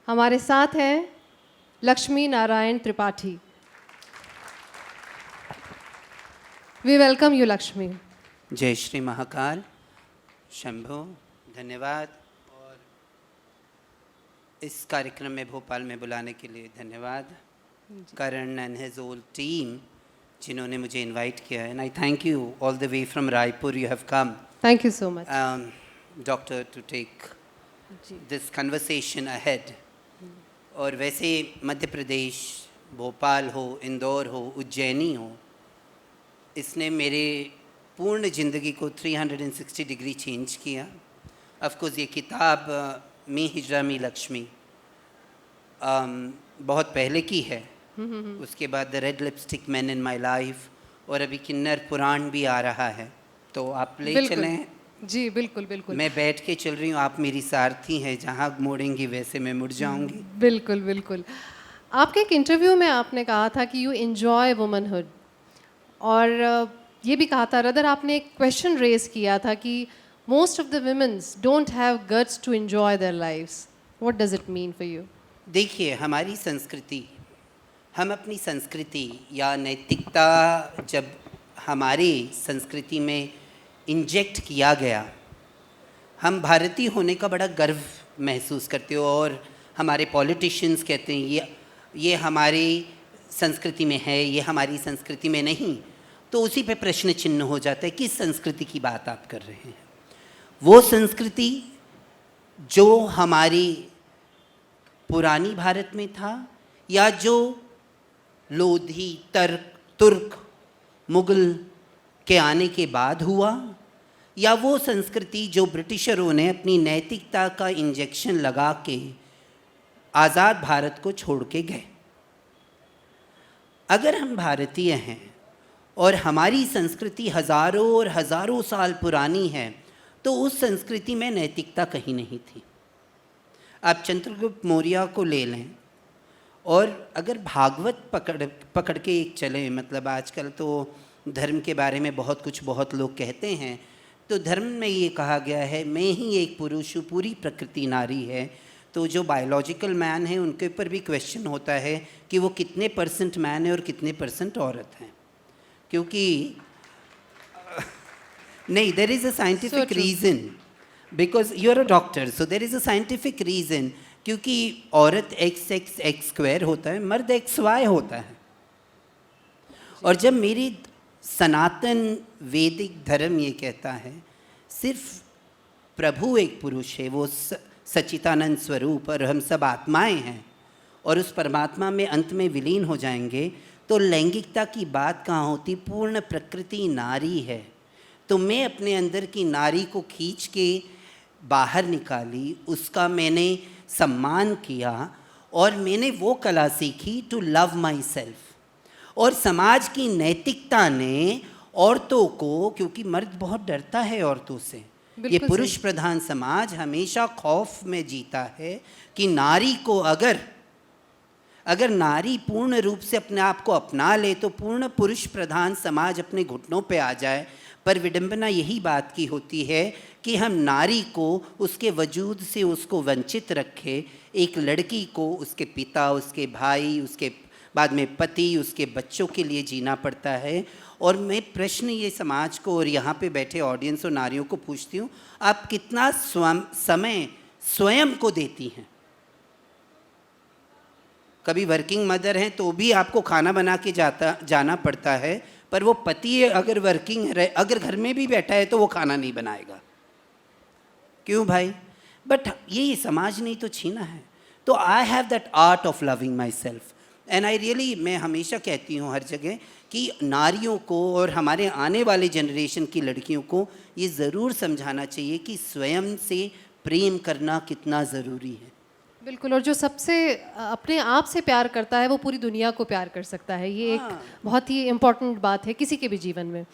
हमारे साथ हैं Lakshmi Narayan Tripathi. We welcome you Lakshmi. जय श्री महाकाल। शंभो, धन्यवाद। और इस कार्यक्रम में भोपाल में बुलाने के लिए धन्यवाद Karan and his whole team जिन्होंने मुझे इनवाइट किया है। And I thank you all the way from Raipur you have come. Thank you so much doctor to take this conversation ahead. और वैसे मध्य प्रदेश, भोपाल हो, इंदौर हो, उज्जैनी हो, इसने मेरे पूर्ण ज़िंदगी को 360 डिग्री चेंज किया। ऑफ कोर्स ये किताब मी हिजरा मी लक्ष्मी बहुत पहले की है। उसके बाद the red lipstick man in my life, और अभी किन्नर पुराण भी आ रहा है, तो आप ले चलें। जी बिल्कुल बिल्कुल। मैं बैठ के चल रही हूँ, आप मेरी सारथी हैं, जहाँ मोड़ेंगी वैसे मैं मुड़ जाऊँगी। बिल्कुल बिल्कुल। आपके एक इंटरव्यू में आपने कहा था कि यू एंजॉय वुमनहुड, और ये भी कहा था, रदर आपने एक क्वेश्चन रेज किया था कि most of the womens don't have guts to enjoy their lives. What does it mean for you? देखिए, हमारी संस्कृति, हम अपनी संस्कृति या नैतिकता जब हमारी संस्कृति में इंजेक्ट किया गया, हम भारतीय होने का बड़ा गर्व महसूस करते हो, और हमारे पॉलिटिशियंस कहते हैं ये हमारी संस्कृति में है, ये हमारी संस्कृति में नहीं। तो उसी पे प्रश्न चिन्ह हो जाता है, किस संस्कृति की बात आप कर रहे हैं? वो संस्कृति जो हमारी पुरानी भारत में था, या जो लोधी, तुर्क, मुगल के आने के बाद हुआ, या वो संस्कृति जो ब्रिटिशरों ने अपनी नैतिकता का इंजेक्शन लगा के आज़ाद भारत को छोड़ के गए। अगर हम भारतीय हैं और हमारी संस्कृति हज़ारों और हज़ारों साल पुरानी है, तो उस संस्कृति में नैतिकता कहीं नहीं थी। आप चंद्रगुप्त मौर्य को ले लें, और अगर भागवत पकड़ के एक चलें, मतलब आजकल तो धर्म के बारे में बहुत लोग कहते हैं, तो धर्म में ये कहा गया है, मैं ही एक पुरुष हूँ, पूरी प्रकृति नारी है। तो जो बायोलॉजिकल मैन है उनके ऊपर भी क्वेश्चन होता है कि वो कितने % मैन है और कितने % औरत हैं, क्योंकि नहीं, there is a scientific reason, because you are a doctor, so there is a scientific reason, क्योंकि औरत XX होता है, मर्द XY होता है। और जब मेरी सनातन वैदिक धर्म ये कहता है सिर्फ प्रभु एक पुरुष है, वो सच्चिदानंद स्वरूप, और हम सब आत्माएं हैं, और उस परमात्मा में अंत में विलीन हो जाएंगे, तो लैंगिकता की बात कहाँ होती? पूर्ण प्रकृति नारी है। तो मैं अपने अंदर की नारी को खींच के बाहर निकाली, उसका मैंने सम्मान किया, और मैंने वो कला सीखी टू लव माई सेल्फ। और समाज की नैतिकता ने औरतों को, क्योंकि मर्द बहुत डरता है औरतों से, ये पुरुष प्रधान समाज हमेशा खौफ में जीता है कि नारी को अगर नारी पूर्ण रूप से अपने आप को अपना ले तो पूर्ण पुरुष प्रधान समाज अपने घुटनों पे आ जाए। पर विडंबना यही बात की होती है कि हम नारी को उसके वजूद से उसको वंचित रखे। एक लड़की को उसके पिता, उसके भाई, उसके बाद में पति, उसके बच्चों के लिए जीना पड़ता है। और मैं प्रश्न ये समाज को और यहाँ पे बैठे ऑडियंस और नारियों को पूछती हूँ, आप कितना समय स्वयं को देती हैं? कभी वर्किंग मदर हैं तो भी आपको खाना बना के जाना पड़ता है, पर वो पति अगर अगर घर में भी बैठा है तो वो खाना नहीं बनाएगा। क्यों भाई? बट ये समाज ने तो छीना है। तो I have that art of loving my self, and I really, मैं हमेशा कहती हूँ हर जगह कि नारियों को और हमारे आने वाले जनरेशन की लड़कियों को ये ज़रूर समझाना चाहिए कि स्वयं से प्रेम करना कितना ज़रूरी है। बिल्कुल, और जो सबसे अपने आप से प्यार करता है वो पूरी दुनिया को प्यार कर सकता है। ये एक बहुत ही इम्पॉर्टेंट बात है किसी के भी जीवन में।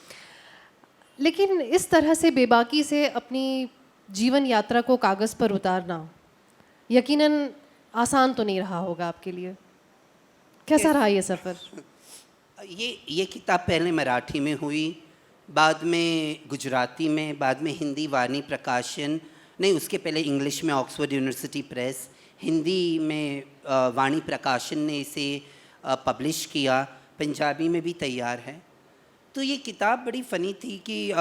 लेकिन इस तरह से बेबाकी से अपनी जीवन यात्रा को कागज़ पर उतारना यकीनन आसान तो नहीं रहा होगा आपके लिए। कैसा रहा ये सफ़र? ये किताब पहले मराठी में हुई, बाद में गुजराती में, बाद में हिंदी वाणी प्रकाशन, नहीं उसके पहले इंग्लिश में ऑक्सफोर्ड यूनिवर्सिटी प्रेस, हिंदी में वाणी प्रकाशन ने इसे पब्लिश किया, पंजाबी में भी तैयार है। तो ये किताब बड़ी फ़नी थी कि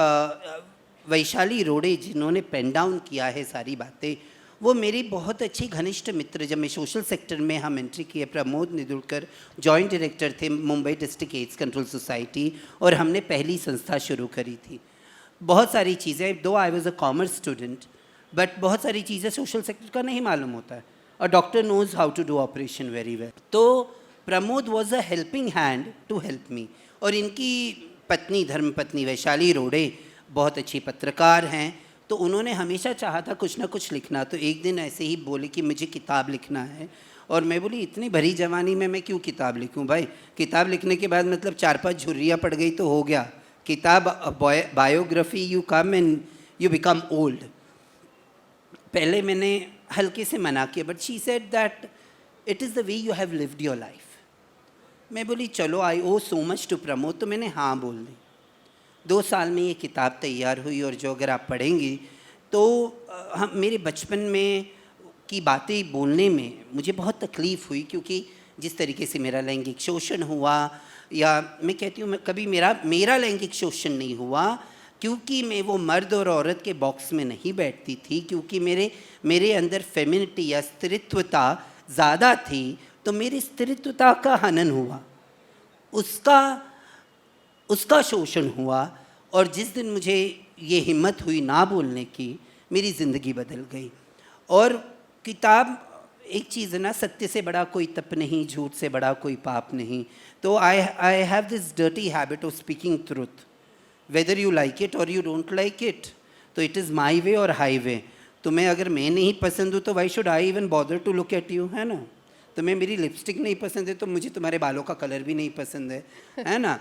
वैशाली रोड़े जिन्होंने पेन डाउन किया है सारी बातें, वो मेरी बहुत अच्छी घनिष्ठ मित्र, जब मैं सोशल सेक्टर में हम एंट्री किए, प्रमोद निदुलकर जॉइंट डायरेक्टर थे Mumbai district AIDS control society, और हमने पहली संस्था शुरू करी थी। बहुत सारी चीज़ें, दो I was a commerce student, but बहुत सारी चीज़ें सोशल सेक्टर का नहीं मालूम होता है, और doctor knows how to do operation very well. तो Pramod was a helping hand to help me, और इनकी पत्नी धर्मपत्नी वैशाली रोड़े बहुत अच्छी पत्रकार हैं, तो उन्होंने हमेशा चाहा था कुछ ना कुछ लिखना। तो एक दिन ऐसे ही बोले कि मुझे किताब लिखना है, और मैं बोली इतनी भरी जवानी में मैं क्यों किताब लिखूं भाई, किताब लिखने के बाद मतलब 4-5 झुर्रियाँ पड़ गई तो हो गया, किताब biography you come and you become old. पहले मैंने हल्के से मना किया, but she said that it is the way you have lived your life. मैं बोली चलो, आई ओ सो मच टू प्रमोद, तो मैंने हाँ बोल दी। 2 साल में ये किताब तैयार हुई, और जो अगर आप पढ़ेंगी तो हम मेरे बचपन में की बातें बोलने में मुझे बहुत तकलीफ़ हुई, क्योंकि जिस तरीके से मेरा लैंगिक शोषण हुआ, या मैं कहती हूँ कभी मेरा लैंगिक शोषण नहीं हुआ, क्योंकि मैं वो मर्द और औरत के बॉक्स में नहीं बैठती थी, क्योंकि मेरे अंदर फेमिनिटी या स्त्रीत्वता ज़्यादा थी, तो मेरी स्त्रीत्वता का हनन हुआ, उसका शोषण हुआ। और जिस दिन मुझे ये हिम्मत हुई ना बोलने की, मेरी ज़िंदगी बदल गई। और किताब एक चीज़ है ना, सत्य से बड़ा कोई तप नहीं, झूठ से बड़ा कोई पाप नहीं। तो I have this dirty habit of speaking truth, whether you like it और यू डोंट लाइक इट। तो इट इज़ माई वे और हाई वे। तुम्हें अगर मैं नहीं पसंद हूँ तो why should I even bother to look at you, है ना। तुम्हें मेरी लिपस्टिक नहीं पसंद है तो मुझे तुम्हारे बालों का कलर भी नहीं पसंद है ना।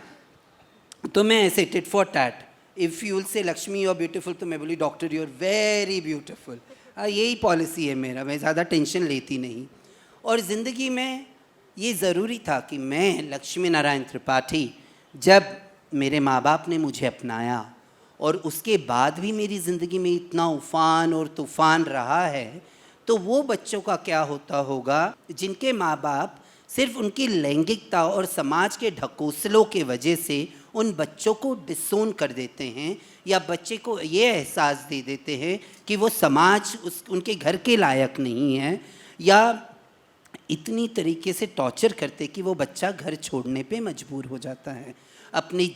तो मैं ऐसे tit for tat, if you will say Lakshmi you are beautiful, तो मैं बोली doctor you are very beautiful. यही पॉलिसी है मेरा, मैं ज़्यादा टेंशन लेती नहीं। और ज़िंदगी में ये ज़रूरी था कि मैं लक्ष्मी नारायण त्रिपाठी, जब मेरे माँ बाप ने मुझे अपनाया और उसके बाद भी मेरी ज़िंदगी में इतना उफान और तूफ़ान रहा है, तो वो बच्चों का क्या होता होगा जिनके माँ बाप सिर्फ उनकी लैंगिकता और समाज के ढकोसलों के वजह से उन बच्चों को डिसोन कर देते हैं, या बच्चे को ये एहसास दे देते हैं कि वो समाज उनके घर के लायक नहीं है, या इतनी तरीके से टॉर्चर करते कि वो बच्चा घर छोड़ने पे मजबूर हो जाता है। अपनी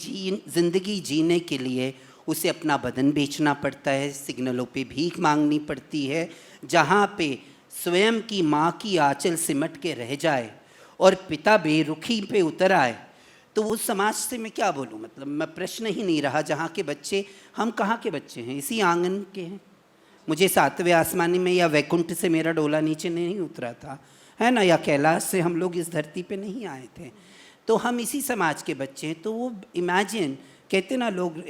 ज़िंदगी जीने के लिए उसे अपना बदन बेचना पड़ता है, सिग्नलों पे भीख मांगनी पड़ती है, जहाँ पे स्वयं की माँ की आंचल सिमट के रह जाए और पिता बेरुखी पे उतर आए, तो उस समाज से मैं क्या बोलूँ। मतलब मैं प्रश्न ही नहीं रहा जहाँ के बच्चे, हम कहाँ के बच्चे हैं, इसी आंगन के हैं। मुझे 7वें आसमानी में या वैकुंठ से मेरा डोला नीचे नहीं उतरा था, है ना, या कैलाश से हम लोग इस धरती पे नहीं आए थे। तो हम इसी समाज के बच्चे हैं। तो वो इमेजिन, कहते ना लोग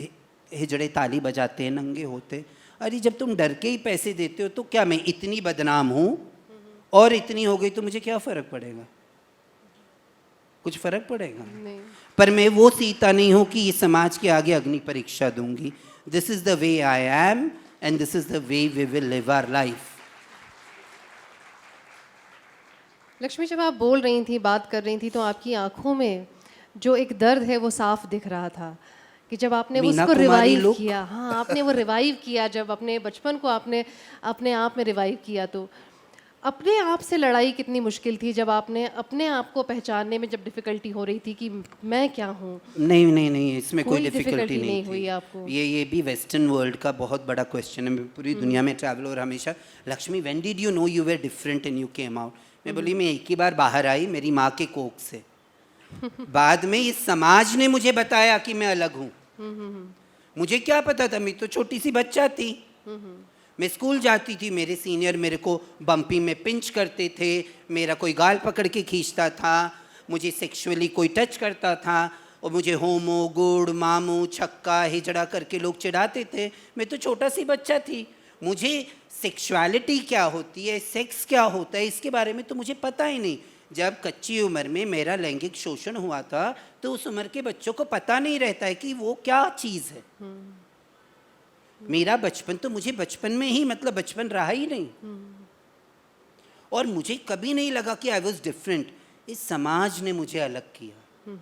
हिजड़े ताली बजाते हैं नंगे होते, अरे जब तुम डर के ही पैसे देते हो तो क्या मैं इतनी बदनाम हूँ और इतनी हो गई तो मुझे क्या फ़र्क पड़ेगा, कुछ फ़र्क पड़ेगा नहीं। पर मैं वो सीता नहीं हूँ कि इस समाज के आगे अग्नि परीक्षा दूंगी। This is the way I am and this is the way we will live our life. Lakshmi, जब आप बोल रही थी, बात कर रही थी, तो आपकी आंखों में जो एक दर्द है वो साफ दिख रहा था कि जब आपने उसको रिवाइव किया। हाँ, आपने वो रिवाइव किया, जब अपने बचपन को आपने अपने आप में रिवाइव किया। तो अपने आप से लड़ाई कितनी मुश्किल थी जब आपने अपने आप को पहचानने में जब डिफ़िकल्टी हो रही थी कि मैं क्या हूँ? नहीं, इसमें कोई डिफ़िकल्टी नहीं हुई आपको? ये भी वेस्टर्न वर्ल्ड का बहुत बड़ा क्वेश्चन है। पूरी दुनिया में ट्रैवल और हमेशा, Lakshmi when did you know you were different and you came out. मैं बोली मैं एक ही बार बाहर आई मेरी माँ के कोख से, बाद में इस समाज ने मुझे बताया कि मैं अलग हूँ। मुझे क्या पता था, मैं तो छोटी सी बच्चा थी। मैं स्कूल जाती थी, मेरे सीनियर मेरे को बम्पी में पिंच करते थे, मेरा कोई गाल पकड़ के खींचता था, मुझे सेक्सुअली कोई टच करता था, और मुझे होमो, गुड़, मामू, छक्का, हिजड़ा करके लोग चिढ़ाते थे। मैं तो छोटा सी बच्चा थी, मुझे सेक्सुअलिटी क्या होती है, सेक्स क्या होता है, इसके बारे में तो मुझे पता ही नहीं। जब कच्ची उम्र में मेरा लैंगिक शोषण हुआ था तो उस उम्र के बच्चों को पता नहीं रहता है कि वो क्या चीज़ है। मेरा बचपन तो मुझे बचपन में ही, मतलब बचपन रहा ही नहीं। और मुझे कभी नहीं लगा कि आई वॉज डिफरेंट। इस समाज ने मुझे अलग किया,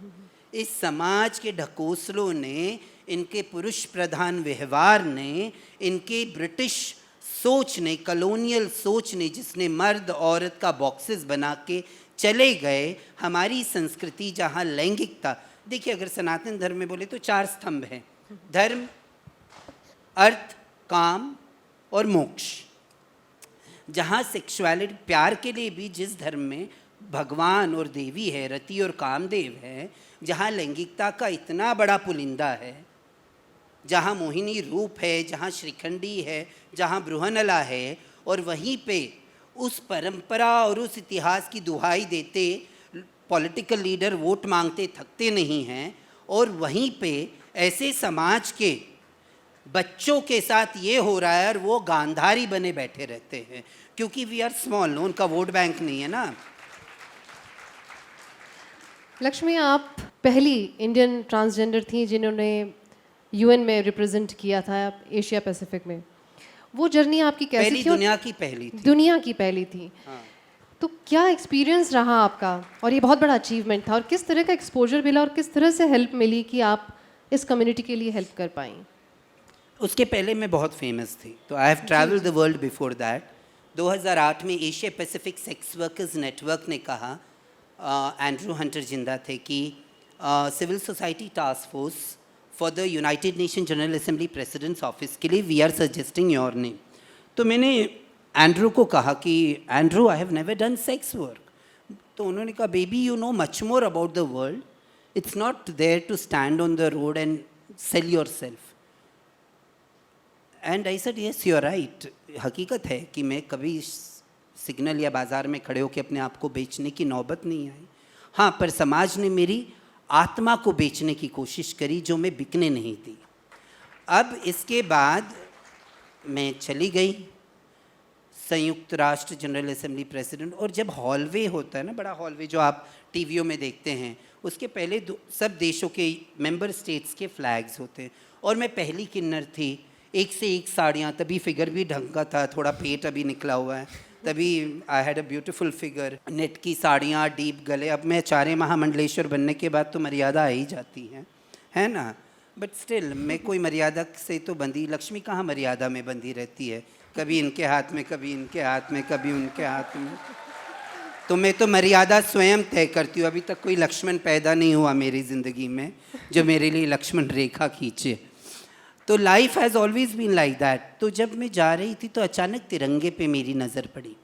इस समाज के ढकोसलों ने, इनके पुरुष प्रधान व्यवहार ने, इनके ब्रिटिश सोच ने, कॉलोनियल सोच ने, जिसने मर्द औरत का बॉक्सेस बना के चले गए। हमारी संस्कृति जहाँ लैंगिकता, देखिए अगर सनातन धर्म में बोले तो 4 स्तंभ हैं, धर्म, अर्थ, काम और मोक्ष। जहाँ सेक्सुअलिटी, प्यार के लिए भी जिस धर्म में भगवान और देवी है, रति और कामदेव है, जहाँ लैंगिकता का इतना बड़ा पुलिंदा है, जहाँ मोहिनी रूप है, जहाँ श्रीखंडी है, जहाँ बृहनला है, और वहीं पे उस परंपरा और उस इतिहास की दुहाई देते पॉलिटिकल लीडर वोट मांगते थकते नहीं हैं, और वहीं पे ऐसे समाज के बच्चों के साथ ये हो रहा है और वो गांधारी बने बैठे रहते हैं, क्योंकि वी आर स्मॉल, उनका वोट बैंक नहीं है ना। लक्ष्मी, आप पहली इंडियन ट्रांसजेंडर थी जिन्होंने यूएन में रिप्रेजेंट किया था एशिया पैसिफिक में। वो जर्नी आपकी कैसी पहली थी? दुनिया की पहली थी। दुनिया की पहली थी। हाँ। तो क्या एक्सपीरियंस रहा आपका, और ये बहुत बड़ा अचीवमेंट था, और किस तरह का एक्सपोजर मिला और किस तरह से हेल्प मिली कि आप इस कम्युनिटी के लिए हेल्प कर पाई? उसके पहले मैं बहुत फेमस थी, तो I have travelled the world before that. 2008 में Asia Pacific sex workers network ने कहा, एंड्रू हंटर जिंदा थे, कि civil society task force for the United Nation General Assembly president's office के लिए we are suggesting your name. तो मैंने एंड्रू को कहा कि Andrew, I have never done sex work. तो उन्होंने कहा, baby you know much more about the world, it's not there to stand on the road and sell yourself. And I said yes you are right. हकीकत है कि मैं कभी signal या बाज़ार में खड़े होकर अपने आप को बेचने की नौबत नहीं आई। हाँ, पर समाज ने मेरी आत्मा को बेचने की कोशिश करी, जो मैं बिकने नहीं दी। अब इसके बाद मैं चली गई संयुक्त राष्ट्र जनरल असेंबली प्रेसिडेंट, और जब हॉलवे होता है ना, बड़ा हॉलवे जो आप टीवियों में देखते हैं, उसके पहले सब देशों के मेंबर स्टेट्स के फ्लैग्स होते हैं, और मैं पहली किन्नर थी। एक से एक साड़ियाँ, तभी फिगर भी ढंग का था, थोड़ा पेट अभी निकला हुआ है, तभी I had a beautiful figure, net की साड़ियाँ, डीप गले। अब मैं 4 महामंडलेश्वर बनने के बाद तो मर्यादा आ ही जाती है ना, बट स्टिल मैं कोई मर्यादा से तो बंधी। लक्ष्मी कहाँ मर्यादा में बंधी रहती है, कभी इनके हाथ में, कभी इनके हाथ में, कभी उनके हाथ में। तो मैं तो मर्यादा स्वयं तय करती हूँ। अभी तक कोई लक्ष्मण पैदा नहीं हुआ मेरी ज़िंदगी में जो मेरे लिए लक्ष्मण रेखा खींचे। तो life has always been like that. तो जब मैं जा रही थी तो अचानक तिरंगे पे मेरी नज़र पड़ी,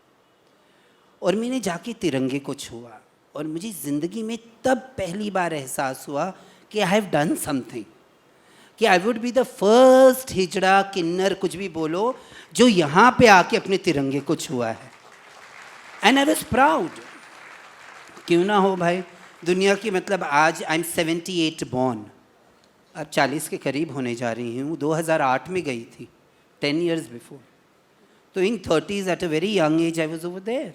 और मैंने जाके तिरंगे को छुआ, और मुझे ज़िंदगी में तब पहली बार एहसास हुआ कि आई हैव डन समथिंग, कि I would be the first हिजड़ा, किन्नर, कुछ भी बोलो, जो यहाँ पे आके अपने तिरंगे को छुआ है। And I was proud. क्यों ना हो भाई, दुनिया की, मतलब आज आई एम 78 बॉर्न, अब 40 के करीब होने जा रही हूँ। 2008 में गई थी, 10 years बिफोर। तो in 30s at a very young age I was over there.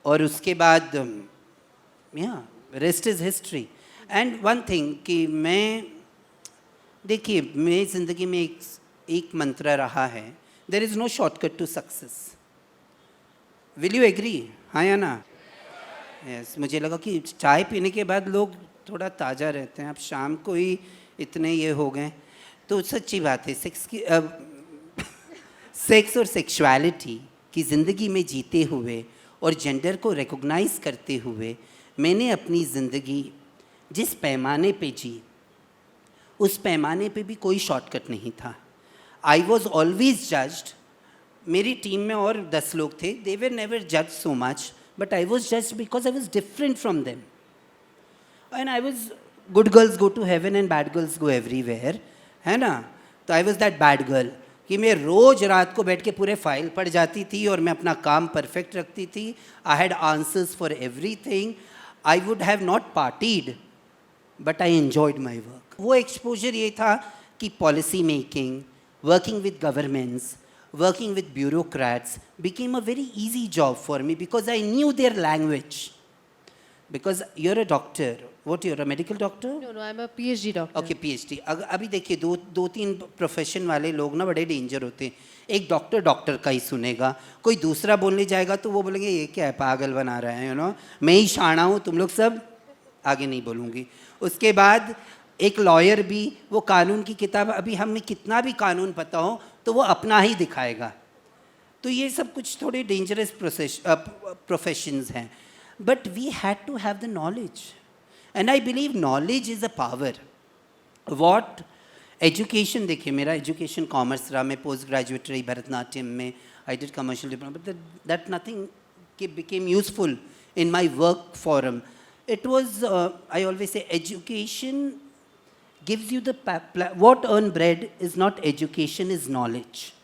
और उसके बाद rest is history. And one thing कि मैं, देखिए मेरी ज़िंदगी में एक मंत्र रहा है, there is no shortcut to success. Will you agree, हाँ या ना? यस। मुझे लगा कि चाय पीने के बाद लोग थोड़ा ताज़ा रहते हैं, अब शाम को ही इतने ये हो गए। तो सच्ची बात है, सेक्स और सेक्सुअलिटी की ज़िंदगी में जीते हुए और जेंडर को रिकॉग्नाइज करते हुए मैंने अपनी ज़िंदगी जिस पैमाने पे जी, उस पैमाने पे भी कोई शॉर्टकट नहीं था। I was always judged. मेरी टीम में और 10 लोग थे, दे वर नेवर जज so much, but I was judged because I was different from them. And I was, good girls go to heaven and bad girls go everywhere, है ना? तो I was that bad girl कि मैं रोज़ रात को बैठ के पूरे फाइल पढ़ जाती थी और मैं अपना काम परफेक्ट रखती थी। I had answers for everything. I would have not partied, but I enjoyed my work. वो एक्सपोजर ये था कि policy making, working with governments, working with bureaucrats became a very easy job for me because I knew their language. Because you're a doctor. What, you're a medical doctor? No, I'm a PhD doctor. Okay PhD. अभी देखिए दो तीन profession वाले लोग ना बड़े danger होते हैं। एक डॉक्टर का ही सुनेगा, कोई दूसरा बोलने जाएगा तो वो बोलेंगे ये क्या है, पागल बना रहा है, मैं ही शाना हूँ, तुम लोग सब। आगे नहीं बोलूँगी। उसके बाद एक लॉयर भी, वो कानून की किताब, अभी हमें कितना भी कानून पता हो तो वो अपना ही दिखाएगा। तो ये सब कुछ थोड़े डेंजरस प्रोफेशंस हैं, but we had to have the knowledge, and I believe knowledge is a power. What education, देखिए मेरा एजुकेशन कॉमर्स रहा, मैं पोस्ट ग्रेजुएट रही भरतनाट्यम में, I did commercial diploma, but that nothing became useful in my work forum. It was, I always say, education gives you the what earn bread is not education, is knowledge.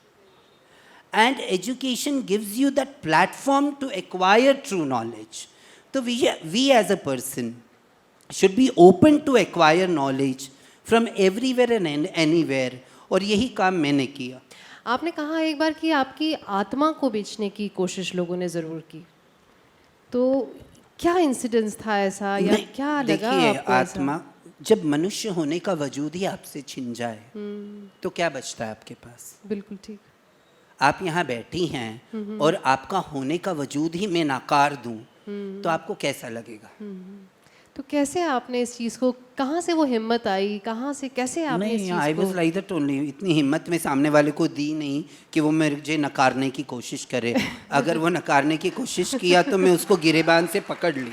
And education gives you that platform to acquire true knowledge. So we as a person should be open to acquire knowledge from everywhere and anywhere. और यही काम मैंने किया। आपने कहा एक बार कि आपकी आत्मा को बेचने की कोशिश लोगों ने ज़रूर की, तो क्या इंसिडेंस था ऐसा, या क्या लगा देखिए, आपको ऐसा? आत्मा, जब मनुष्य होने का वजूद ही आपसे छिन जाए तो क्या बचता है आपके पास? बिल्कुल ठीक। आप यहाँ बैठी हैं और आपका होने का वजूद ही मैं नकार दूं तो आपको कैसा लगेगा? तो कैसे आपने इस चीज़ को, कहाँ से वो हिम्मत आई, कहाँ से, कैसे आपने इस नहीं, चीज़ आई को? Was like that only. इतनी हिम्मत में सामने वाले को दी नहीं कि वो मुझे नकारने की कोशिश करे। अगर वो नकारने की कोशिश किया तो मैं उसको गिरेबान से पकड़ ली।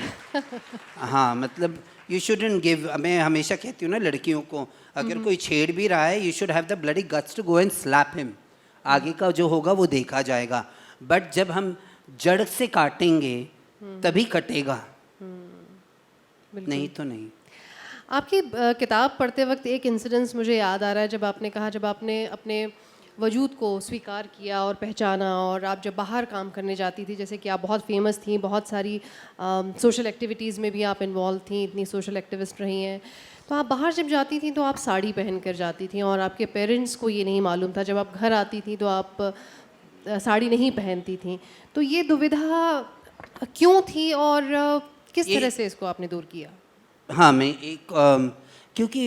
हाँ, मतलब यू शुडंट गिव। मैं हमेशा कहती हूँ ना लड़कियों को, अगर कोई छेड़ भी रहा है, you should have the bloody guts to go and slap him. आगे का जो होगा वो देखा जाएगा, बट जब हम जड़ से काटेंगे तभी कटेगा, नहीं तो नहीं। आपकी किताब पढ़ते वक्त एक इंसिडेंस मुझे याद आ रहा है, जब आपने कहा, जब आपने अपने वजूद को स्वीकार किया और पहचाना, और आप जब बाहर काम करने जाती थी, जैसे कि आप बहुत फेमस थी, बहुत सारी सोशल एक्टिविटीज़ में भी आप इन्वॉल्व थी, इतनी सोशल एक्टिविस्ट रही हैं, तो आप बाहर जब जाती थी तो आप साड़ी पहन कर जाती थी, और आपके पेरेंट्स को ये नहीं मालूम था। जब आप घर आती थी तो आप साड़ी नहीं पहनती थी, तो ये दुविधा क्यों थी, और किस तरह से इसको आपने दूर किया? हाँ, मैं एक क्योंकि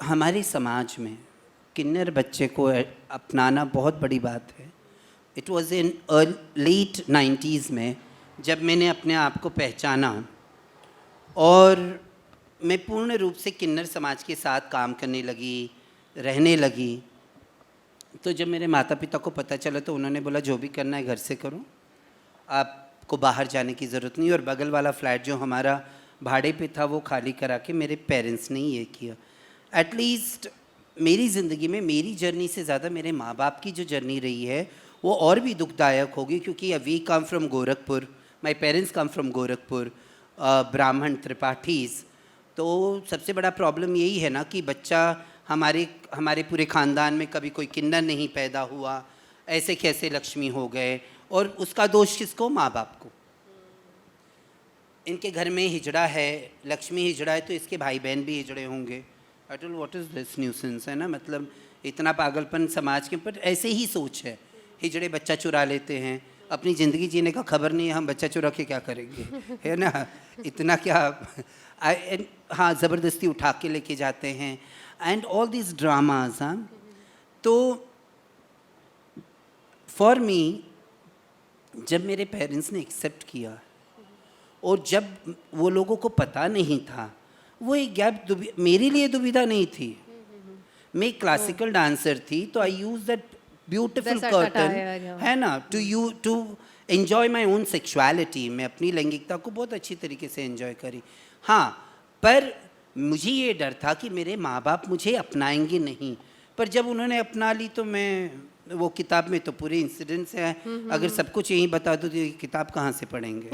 हमारे समाज में किन्नर बच्चे को अपनाना बहुत बड़ी बात है। It was in late 90s में जब मैंने अपने आप को पहचाना और मैं पूर्ण रूप से किन्नर समाज के साथ काम करने लगी, रहने लगी। तो जब मेरे माता पिता को पता चला तो उन्होंने बोला जो भी करना है घर से करो, आपको बाहर जाने की ज़रूरत नहीं। और बगल वाला फ्लैट जो हमारा भाड़े पे था वो खाली करा के मेरे पेरेंट्स ने ये किया। एटलीस्ट मेरी ज़िंदगी में मेरी जर्नी से ज़्यादा मेरे माँ बाप की जो जर्नी रही है वो और भी दुखदायक होगी, क्योंकि we come from Gorakhpur, my parents come from Gorakhpur, Brahmin Tripathis. तो सबसे बड़ा प्रॉब्लम यही है ना कि बच्चा, हमारे पूरे ख़ानदान में कभी कोई किन्नर नहीं पैदा हुआ, ऐसे कैसे लक्ष्मी हो गए, और उसका दोष किसको? माँ बाप को। इनके घर में हिजड़ा है, लक्ष्मी हिजड़ा है, तो इसके भाई बहन भी हिजड़े होंगे। I don't know what is this nuisance, है ना, मतलब इतना पागलपन समाज के ऊपर। ऐसे ही सोच है, हिजड़े बच्चा चुरा लेते हैं, अपनी ज़िंदगी जीने का खबर नहीं है, हम बच्चा चुरा के क्या करेंगे, है ना, इतना क्या। हाँ, ज़बरदस्ती उठा के लेके जाते हैं, एंड ऑल दिस ड्रामाज। हाँ, तो फॉर मी, जब मेरे पेरेंट्स ने एक्सेप्ट किया और जब वो लोगों को पता नहीं था, वो एक गैप मेरे लिए दुविधा नहीं थी। मैं क्लासिकल डांसर थी, तो I use that beautiful curtain, है ना, to enjoy my own sexuality. मैं अपनी लैंगिकता को बहुत अच्छी तरीके से एंजॉय करी। हाँ, पर मुझे ये डर था कि मेरे माँ बाप मुझे अपनाएंगे नहीं, पर जब उन्होंने अपना ली तो मैं, वो किताब में तो पूरे इंसिडेंट्स हैं, अगर सब कुछ यही बता दो तो ये किताब कहाँ से पढ़ेंगे।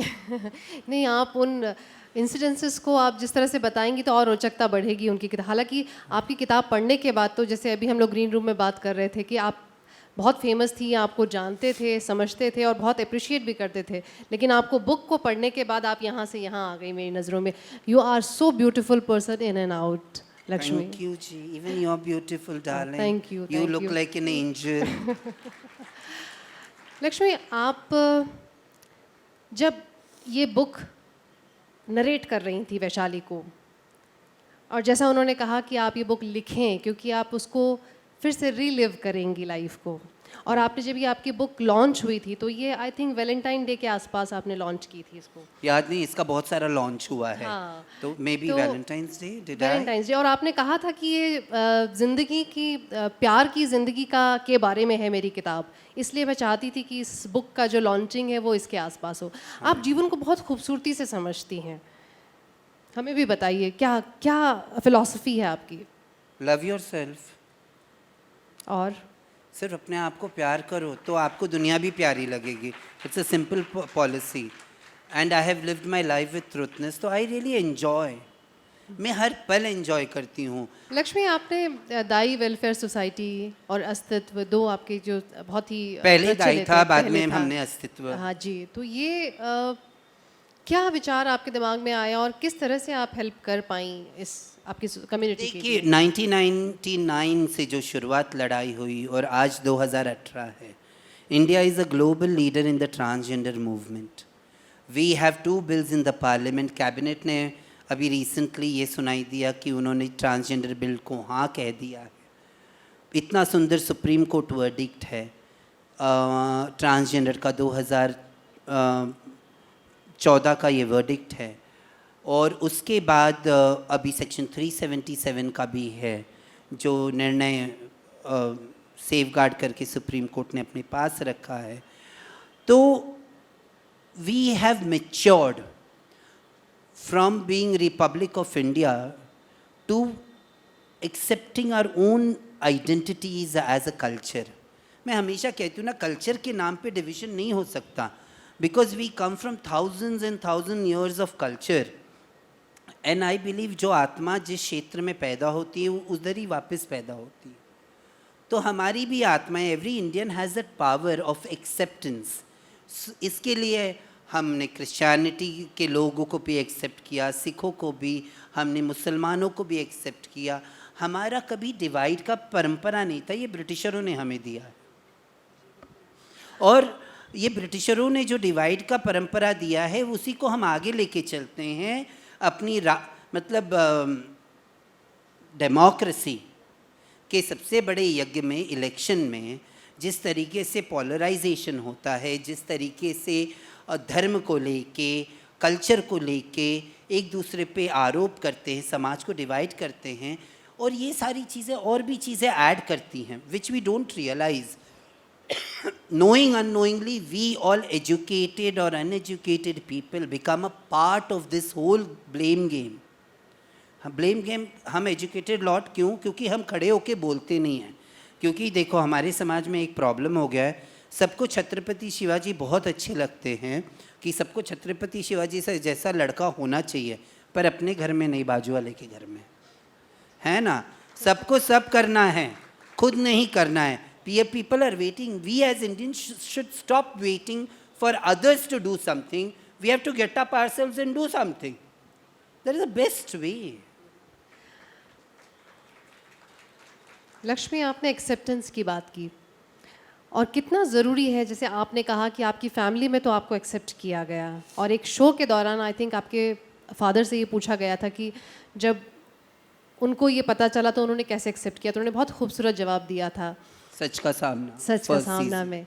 नहीं, आप उन इंसिडेंसेस को आप जिस तरह से बताएंगी तो और रोचकता बढ़ेगी उनकी किताब। हालांकि आपकी किताब पढ़ने के बाद, तो जैसे अभी हम लोग ग्रीन रूम में बात कर रहे थे कि आप बहुत फेमस थी, आपको जानते थे, समझते थे और बहुत अप्रिशिएट भी करते थे, लेकिन आपको बुक को पढ़ने के बाद आप यहाँ से यहाँ आ गई मेरी नज़रों में। You are so beautiful person in and out, Lakshmi. Thank you, Ji. Even you're beautiful, darling. Thank you. You look like an angel. Lakshmi, आप जब ये बुक नरेट कर रही थी वैशाली को, और जैसा उन्होंने कहा कि आप ये बुक लिखें क्योंकि आप उसको फिर से रीलिव करेंगी लाइफ को, और आपने जब ये आपकी बुक लॉन्च हुई थी तो ये आई थिंक वैलेंटाइन डे के आसपास आपने लॉन्च की थी इसको। याद नहीं, इसका बहुत सारा लॉन्च हुआ है। हाँ, तो मे बी तो Valentine's day, did I? Valentine's day, और आपने कहा था कि ये ज़िंदगी की प्यार की ज़िंदगी का के बारे में है मेरी किताब, इसलिए मैं चाहती थी कि इस बुक का जो लॉन्चिंग है वो इसके आसपास हो। आप जीवन को बहुत खूबसूरती से समझती हैं, हमें भी बताइए क्या क्या फिलॉसफी है आपकी। Love yourself. और सिर्फ अपने आप को प्यार करो तो आपको दुनिया भी प्यारी लगेगी। It's a simple policy and I have lived my life with truthness, तो आई रियली एन्जॉय, मैं हर पल एन्जॉय करती हूँ। लक्ष्मी, आपने दाई वेलफेयर सोसाइटी और अस्तित्व, दो आपके जो बहुत ही पहले दाई प्रचलित था, है, बाद पहले में था। हमने अस्तित्व। हाँ जी, तो ये क्या विचार आपके दिमाग में आया और किस तरह से आप हेल्प कर पाई इस आपकी कम्युनिटी के देखिए, लिए? 1999 से जो शुरुआत लड़ाई हुई और आज 2018 है, India is a global leader in the transgender movement. We have 2 bills in the parliament. Cabinet ने अभी रिसेंटली ये सुनाई दिया कि उन्होंने ट्रांसजेंडर बिल को हाँ कह दिया है। इतना सुंदर सुप्रीम कोर्ट वर्डिक्ट है ट्रांसजेंडर का, 2014 का ये वर्डिक्ट है। और उसके बाद अभी सेक्शन 377 का भी है जो निर्णय सेफगार्ड करके सुप्रीम कोर्ट ने अपने पास रखा है। तो we have matured from being republic of India to accepting our own identities as a culture. मैं हमेशा कहती हूँ ना, कल्चर के नाम पे डिवीजन नहीं हो सकता, because we come from thousands and thousand years of culture. And I believe जो आत्मा जिस क्षेत्र में पैदा होती है वो उधर ही वापस पैदा होती है। तो हमारी भी आत्माएं, every Indian has that power of acceptance. इसके लिए हमने क्रिश्चियनिटी के लोगों को भी एक्सेप्ट किया, सिखों को भी, हमने मुसलमानों को भी एक्सेप्ट किया। हमारा कभी डिवाइड का परंपरा नहीं था, ये ब्रिटिशरों ने हमें दिया है। और ये ब्रिटिशरों ने जो डिवाइड का परंपरा दिया है उसी को हम आगे लेके चलते हैं अपनी मतलब डेमोक्रेसी के सबसे बड़े यज्ञ में, इलेक्शन में जिस तरीके से पॉलराइजेशन होता है, जिस तरीके से धर्म को लेके, कल्चर को लेके एक दूसरे पे आरोप करते हैं, समाज को डिवाइड करते हैं, और ये सारी चीज़ें और भी चीज़ें ऐड करती हैं which we don't realise. Knowing unknowingly, we all educated or uneducated people become a part of this whole blame game. Blame game हम एजुकेटेड लॉट क्यों? क्योंकि हम खड़े होके बोलते नहीं हैं। क्योंकि देखो, हमारे समाज में एक प्रॉब्लम हो गया है, सबको छत्रपति शिवाजी बहुत अच्छे लगते हैं कि सबको छत्रपति शिवाजी से जैसा लड़का होना चाहिए, पर अपने घर में नहीं, बाजू वाले के घर में, है ना? सबको सब करना है, खुद नहीं करना है। People are waiting. We as Indians should stop waiting for others to do something. We have to get up ourselves and do something. That is the best way. Lakshmi, आपने एक्सेप्टेंस की बात की और कितना ज़रूरी है। जैसे आपने कहा कि आपकी फैमिली में तो आपको एक्सेप्ट किया गया, और एक शो के दौरान आई थिंक आपके फादर से ये पूछा गया था कि जब उनको ये पता चला तो उन्होंने कैसे एक्सेप्ट किया, तो उन्होंने बहुत खूबसूरत जवाब दिया था, सच का सामना। सच का सामना में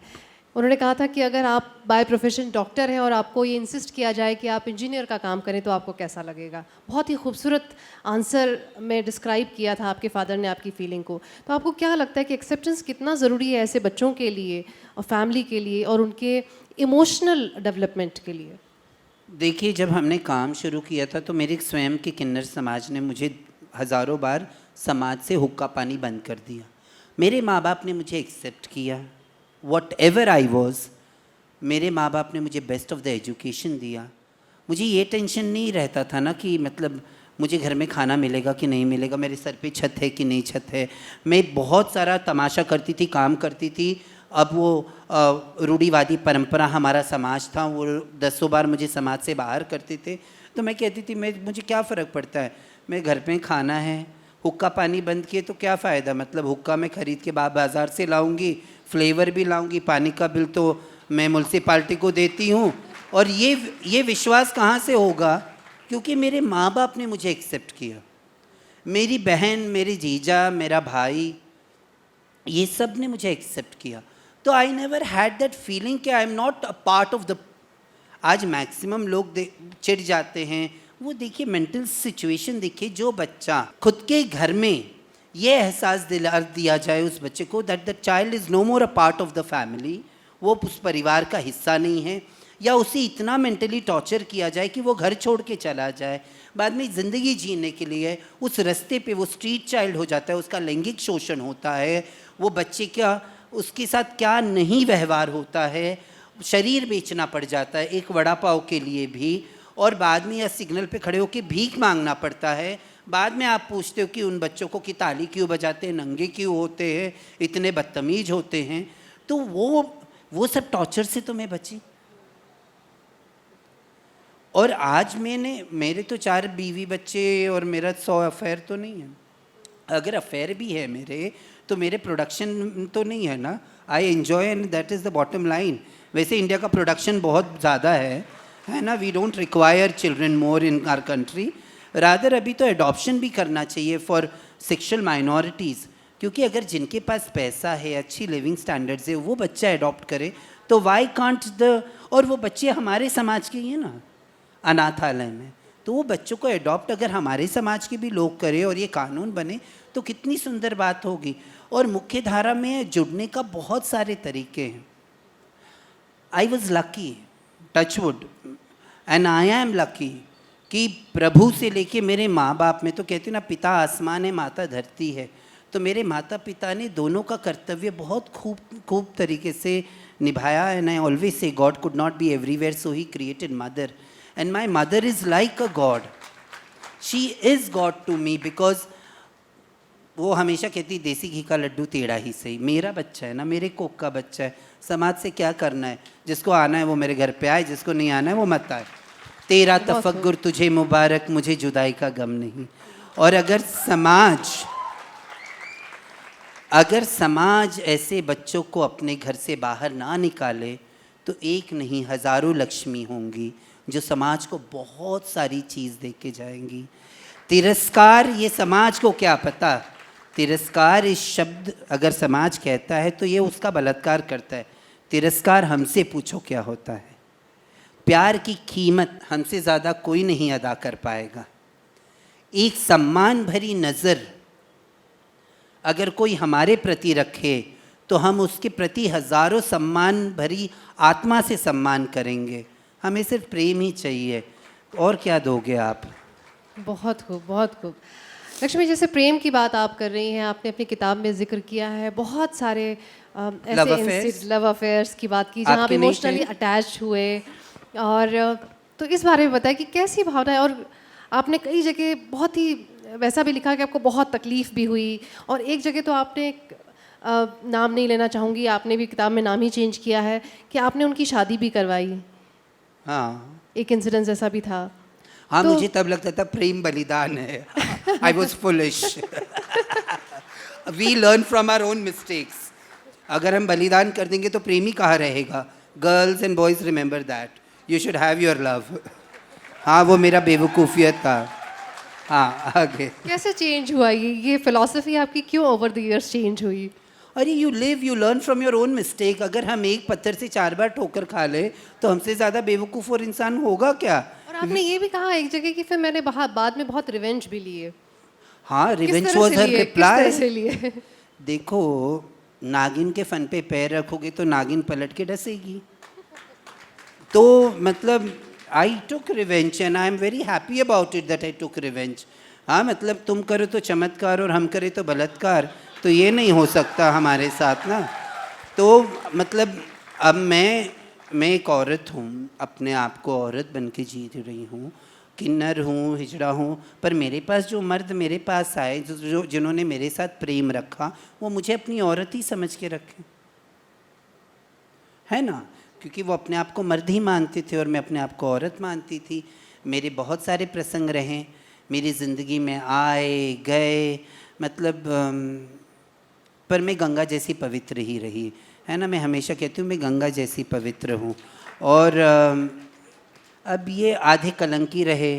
उन्होंने कहा था कि अगर आप बाय प्रोफेशन डॉक्टर हैं और आपको ये इंसिस्ट किया जाए कि आप इंजीनियर का काम करें तो आपको कैसा लगेगा। बहुत ही खूबसूरत आंसर में डिस्क्राइब किया था आपके फादर ने आपकी फीलिंग को। तो आपको क्या लगता है कि एक्सेप्टेंस कितना ज़रूरी है ऐसे बच्चों के लिए और फैमिली के लिए और उनके इमोशनल डेवलपमेंट के लिए? देखिए, जब हमने काम शुरू किया था तो मेरे स्वयं के किन्नर समाज ने मुझे हज़ारों बार समाज से हुक्का पानी बंद कर दिया। मेरे माँ बाप ने मुझे एक्सेप्ट किया, वॉट एवर आई वॉज। मेरे माँ बाप ने मुझे बेस्ट ऑफ द एजुकेशन दिया। मुझे ये टेंशन नहीं रहता था ना कि मतलब मुझे घर में खाना मिलेगा कि नहीं मिलेगा, मेरे सर पे छत है कि नहीं छत है। मैं बहुत सारा तमाशा करती थी, काम करती थी। अब वो रूढ़िवादी परंपरा हमारा समाज था, वो 10 बार मुझे समाज से बाहर करते थे। तो मैं कहती थी मुझे क्या फ़र्क पड़ता है, मैं घर पे खाना है, हुक्का पानी बंद किए तो क्या फ़ायदा। मतलब हुक्का मैं ख़रीद के बाज़ार से लाऊंगी, फ्लेवर भी लाऊंगी, पानी का बिल तो मैं म्यूनसिपाल्टी को देती हूँ। और ये विश्वास कहाँ से होगा क्योंकि मेरे माँ बाप ने मुझे एक्सेप्ट किया, मेरी बहन, मेरे जीजा, मेरा भाई, ये सब ने मुझे एक्सेप्ट किया। तो I never had that feeling कि I am not a part of the. आज मैक्सिमम लोग चिढ़ जाते हैं। वो देखिए मेंटल सिचुएशन देखिए, जो बच्चा खुद के घर में ये एहसास दिला दिया जाए उस बच्चे को that the child is no more a part of the family, वो उस परिवार का हिस्सा नहीं है, या उसे इतना मेंटली टॉर्चर किया जाए कि वो घर छोड़ के चला जाए, बाद में ज़िंदगी जीने के लिए उस रास्ते पे वो स्ट्रीट चाइल्ड हो जाता है, उसका लैंगिक शोषण होता है, वो बच्चे का उसके साथ क्या नहीं व्यवहार होता है, शरीर बेचना पड़ जाता है एक वड़ा पाव के लिए भी, और बाद में या सिग्नल पे खड़े होकर भीख मांगना पड़ता है। बाद में आप पूछते हो कि उन बच्चों को कि ताली क्यों बजाते हैं, नंगे क्यों होते हैं, इतने बदतमीज होते हैं। तो वो सब टॉर्चर से तो मैं बची। और आज मेरे तो 4 बीवी बच्चे और मेरा 100 अफेयर तो नहीं है। अगर अफेयर भी है मेरे, तो मेरे प्रोडक्शन तो नहीं है ना। I enjoy and that is the bottom line. वैसे इंडिया का प्रोडक्शन बहुत ज़्यादा है ना। We don't require children more in our country, rather अभी तो एडॉप्शन भी करना चाहिए फॉर सेक्शुअल माइनॉरिटीज़, क्योंकि अगर जिनके पास पैसा है, अच्छी लिविंग स्टैंडर्ड्स है, वो बच्चा एडॉप्ट करे तो वाई कांट द। और वो बच्चे हमारे समाज के ही हैं ना, अनाथालय में, तो वो बच्चों को एडॉप्ट अगर हमारे समाज के भी लोग करें और ये कानून बने तो कितनी सुंदर बात होगी। और मुख्य धारा में जुड़ने का बहुत सारे तरीके हैं। I was lucky, touch wood, and I am lucky कि प्रभु से लेके मेरे माँ बाप में, तो कहते हैं ना पिता आसमान है माता धरती है, तो मेरे माता पिता ने दोनों का कर्तव्य बहुत खूब तरीके से निभाया। And I always say God could not be everywhere, so he created mother, and my mother is like a God. She is God to me, because वो हमेशा कहती देसी घी का लड्डू टेढ़ा ही सही। मेरा बच्चा है ना, मेरे कोक का बच्चा है, समाज से क्या करना है, जिसको आना है वो मेरे घर पे आए, जिसको नहीं आना है वो मत आए। तेरा तफक्कुर तुझे मुबारक, मुझे जुदाई का गम नहीं। और अगर समाज ऐसे बच्चों को अपने घर से बाहर ना निकाले तो एक नहीं हज़ारों लक्ष्मी होंगी जो समाज को बहुत सारी चीज़ दे के जाएंगी। तिरस्कार, ये समाज को क्या पता, तिरस्कार इस शब्द अगर समाज कहता है तो ये उसका बलात्कार करता है। तिरस्कार हमसे पूछो क्या होता है। प्यार की कीमत हमसे ज़्यादा कोई नहीं अदा कर पाएगा। एक सम्मान भरी नज़र अगर कोई हमारे प्रति रखे तो हम उसके प्रति हज़ारों सम्मान भरी आत्मा से सम्मान करेंगे। हमें सिर्फ प्रेम ही चाहिए, और क्या दोगे आप। बहुत खूब, बहुत खूब। लक्ष्मी, जैसे प्रेम की बात आप कर रही हैं, आपने अपनी किताब में जिक्र किया है बहुत सारे ऐसे लव अफेयर्स की बात की जहाँ आप इमोशनली अटैच हुए, और तो इस बारे में बताएं कि कैसी भावना है। और आपने कई जगह बहुत ही वैसा भी लिखा कि आपको बहुत तकलीफ़ भी हुई, और एक जगह तो आपने नाम नहीं लेना चाहूँगी, आपने भी किताब में नाम ही चेंज किया है कि आपने उनकी शादी भी करवाई। हाँ, एक इंसिडेंस ऐसा भी था। हाँ, तो मुझे तब लगता था प्रेम बलिदान है। I was foolish. We learn from our own mistakes. अगर हम बलिदान कर देंगे तो प्रेम ही कहाँ रहेगा। Girls and boys remember that, you should have your love. हाँ, वो मेरा बेवकूफ़ियत था। हाँ, आगे कैसे चेंज हुआ ये फिलॉसफी आपकी, क्यों ओवर द इयर्स चेंज हुई? अरे you learn from your own mistake. अगर हम एक पत्थर से 4 बार ठोकर खा ले तो हमसे ज़्यादा बेवकूफ़ और इंसान होगा क्या। और आपने ये भी कहा एक जगह कि फिर मैंने बाद में बहुत रिवेंज भी लिए। हाँ, रिवेंज वाज हर रिप्लाई। देखो, नागिन के फन पे पैर रखोगे तो नागिन पलट के डसेगी। तो मतलब I took revenge and I am very happy about it that I took revenge. हाँ, मतलब तुम करो तो चमत्कार और हम करें तो बलात्कार, तो ये नहीं हो सकता हमारे साथ ना। तो मतलब अब मैं एक औरत हूँ, अपने आप को औरत बन के जी रही हूँ, किन्नर हूँ, हिजड़ा हूँ, पर मेरे पास जो मर्द मेरे पास आए, जिन्होंने मेरे साथ प्रेम रखा, वो मुझे अपनी औरत ही समझ के रखे, है ना। क्योंकि वो अपने आप को मर्द ही मानते थे और मैं अपने आप को औरत मानती थी। मेरे बहुत सारे प्रसंग रहे मेरी ज़िंदगी में, आए गए, मतलब पर मैं गंगा जैसी पवित्र ही रही, है ना। मैं हमेशा कहती हूँ मैं गंगा जैसी पवित्र हूँ। और अब ये आधे कलंकी रहे,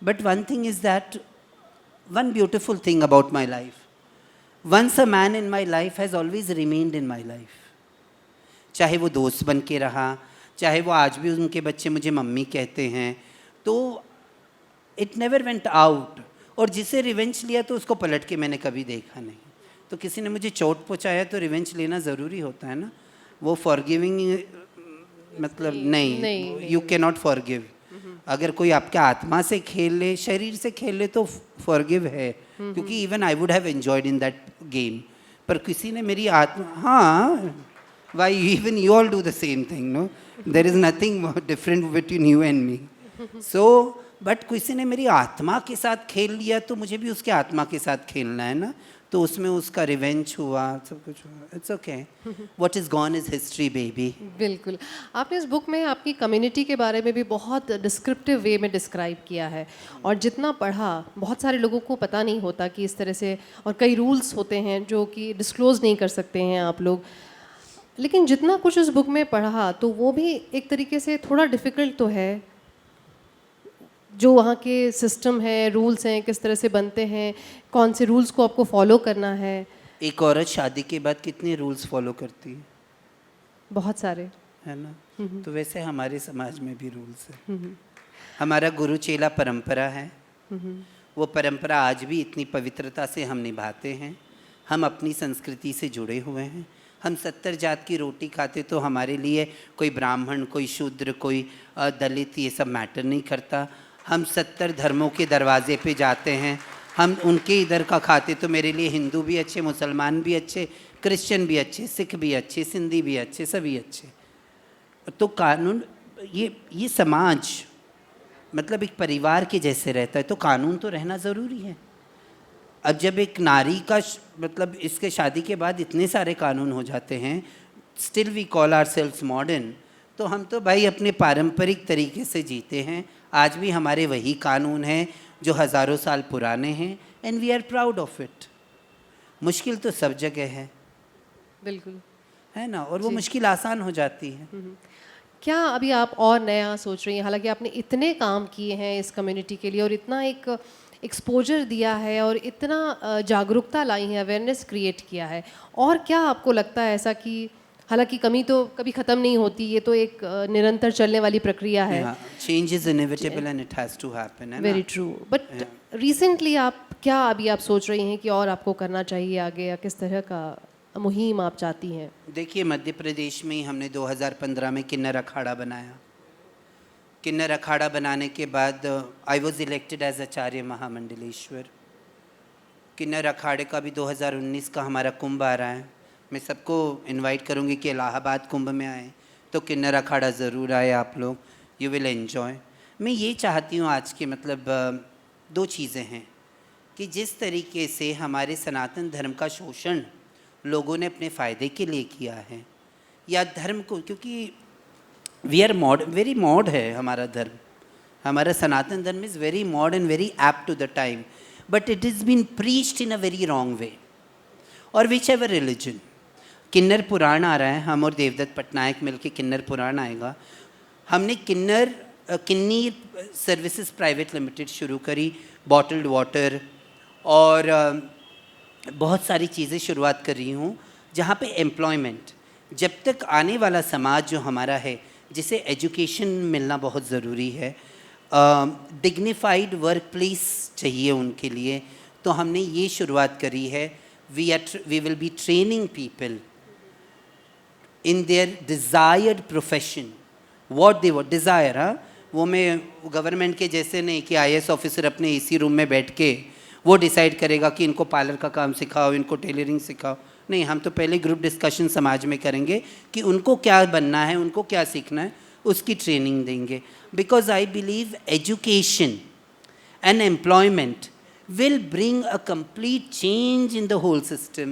But one thing is that, one beautiful thing about my life, once a man in my life has always remained in my life. चाहे वो दोस्त बन के रहा, चाहे वो आज भी उनके बच्चे मुझे मम्मी कहते हैं, तो इट नेवर वेंट आउट. और जिसे रिवेंज लिया तो उसको पलट के मैंने कभी देखा नहीं. तो किसी ने मुझे चोट पहुंचाया तो रिवेंज लेना ज़रूरी होता है ना. वो फॉरगिविंग मतलब नहीं, यू कैन नॉट फॉरगिव. अगर कोई आपके आत्मा से खेल ले, शरीर से खेल ले तो फॉरगिव है, क्योंकि even I would have enjoyed in that game. पर किसी ने मेरी आत्मा, हाँ, why even you all do the same thing, no, there is nothing different between you and me. So but किसी ने मेरी आत्मा के साथ खेल लिया तो मुझे भी उसके आत्मा के साथ खेलना है ना. तो उसमें उसका रिवेंज हुआ, सब कुछ हुआ. It's okay, what is gone is history baby. बिल्कुल. आपने इस बुक में आपकी कम्युनिटी के बारे में भी बहुत डिस्क्रिप्टिव वे में डिस्क्राइब किया है, और जितना पढ़ा, बहुत सारे लोगों को पता नहीं होता कि इस तरह से, और कई रूल्स होते हैं जो कि डिस्क्लोज़ नहीं कर सकते हैं आप लोग. लेकिन जितना कुछ उस बुक में पढ़ा तो वो भी एक तरीके से थोड़ा डिफ़िकल्ट तो है. जो वहाँ के सिस्टम है, रूल्स हैं, किस तरह से बनते हैं, कौन से रूल्स को आपको फॉलो करना है. एक औरत शादी के बाद कितने रूल्स फॉलो करती है? बहुत सारे, है ना. तो वैसे हमारे समाज में भी रूल्स है. हमारा गुरु चेला परंपरा है. वो परंपरा आज भी इतनी पवित्रता से हम निभाते हैं. हम अपनी संस्कृति से जुड़े हुए हैं. हम 70 जात की रोटी खाते तो हमारे लिए कोई ब्राह्मण, कोई शूद्र, कोई दलित, ये सब मैटर नहीं करता. हम 70 धर्मों के दरवाजे पे जाते हैं. हम उनके इधर का खाते तो मेरे लिए हिंदू भी अच्छे, मुसलमान भी अच्छे, क्रिश्चियन भी अच्छे, सिख भी अच्छे, सिंधी भी अच्छे, सभी अच्छे. तो कानून, ये समाज मतलब एक परिवार के जैसे रहता है, तो कानून तो रहना ज़रूरी है. अब जब एक नारी का मतलब इसके शादी के बाद इतने सारे कानून हो जाते हैं, still we call ourselves modern. तो हम तो भाई अपने पारंपरिक तरीके से जीते हैं. आज भी हमारे वही कानून हैं जो हज़ारों साल पुराने हैं, and we are proud of it. मुश्किल तो सब जगह है, बिल्कुल, है ना, और वो मुश्किल आसान हो जाती है. क्या अभी आप और नया सोच रही हैं? हालांकि आपने इतने काम किए हैं इस कम्युनिटी के लिए, और इतना एक एक्सपोजर दिया है, और इतना जागरूकता लाई है, अवेयरनेस क्रिएट किया है, और क्या आपको लगता है ऐसा कि, हालांकि कमी तो कभी ख़त्म नहीं होती, ये तो एक निरंतर चलने वाली प्रक्रिया है. Change is inevitable and it has to happen. Very true. But recently आप क्या अभी आप सोच रही हैं कि और आपको करना चाहिए आगे, या किस तरह का मुहिम आप चाहती हैं? देखिए, मध्य प्रदेश में ही हमने 2015 में किन्नर अखाड़ा बनाया. किन्नर अखाड़ा बनाने के बाद आई वॉज इलेक्टेड एज आचार्य महामंडलेश्वर. किन्नर अखाड़े का भी 2019 का हमारा कुंभ आ रहा है. मैं सबको इनवाइट करूँगी कि इलाहाबाद कुंभ में आए, तो किन्नर अखाड़ा ज़रूर आए आप लोग, यू विल एन्जॉय. मैं ये चाहती हूँ आज के मतलब 2 चीज़ें हैं कि जिस तरीके से हमारे सनातन धर्म का शोषण लोगों ने अपने फ़ायदे के लिए किया है, या धर्म को, क्योंकि वी आर वेरी मॉड है हमारा धर्म. हमारा सनातन धर्म is very mod and very apt to the time, but it is been preached in a very wrong way. और विच एवर रिलीजन, किन्नर पुराण आ रहा है, हम और देवदत्त पटनायक मिलके किन्नर पुराण आएगा. हमने किन्नी सर्विसेज प्राइवेट लिमिटेड शुरू करी, बॉटल्ड वाटर और बहुत सारी चीज़ें शुरुआत कर रही हूँ, जहाँ पे एम्प्लॉयमेंट, जब तक आने वाला समाज जो हमारा है, जिसे एजुकेशन मिलना बहुत ज़रूरी है, डिग्निफाइड वर्क प्लेस चाहिए उनके लिए, तो हमने ये शुरुआत करी है. we will be training people in their desired profession, what they would desire. हाँ, वो मैं गवर्नमेंट के जैसे नहीं कि IAS ऑफिसर अपने इसी रूम में बैठ के वो डिसाइड करेगा कि इनको पार्लर का काम सिखाओ, इनको टेलरिंग सिखाओ. नहीं, हम तो पहले ग्रुप डिस्कशन समाज में करेंगे कि उनको क्या बनना है, उनको क्या सीखना है, उसकी ट्रेनिंग देंगे. Because I believe education and employment will bring a complete change in the whole system.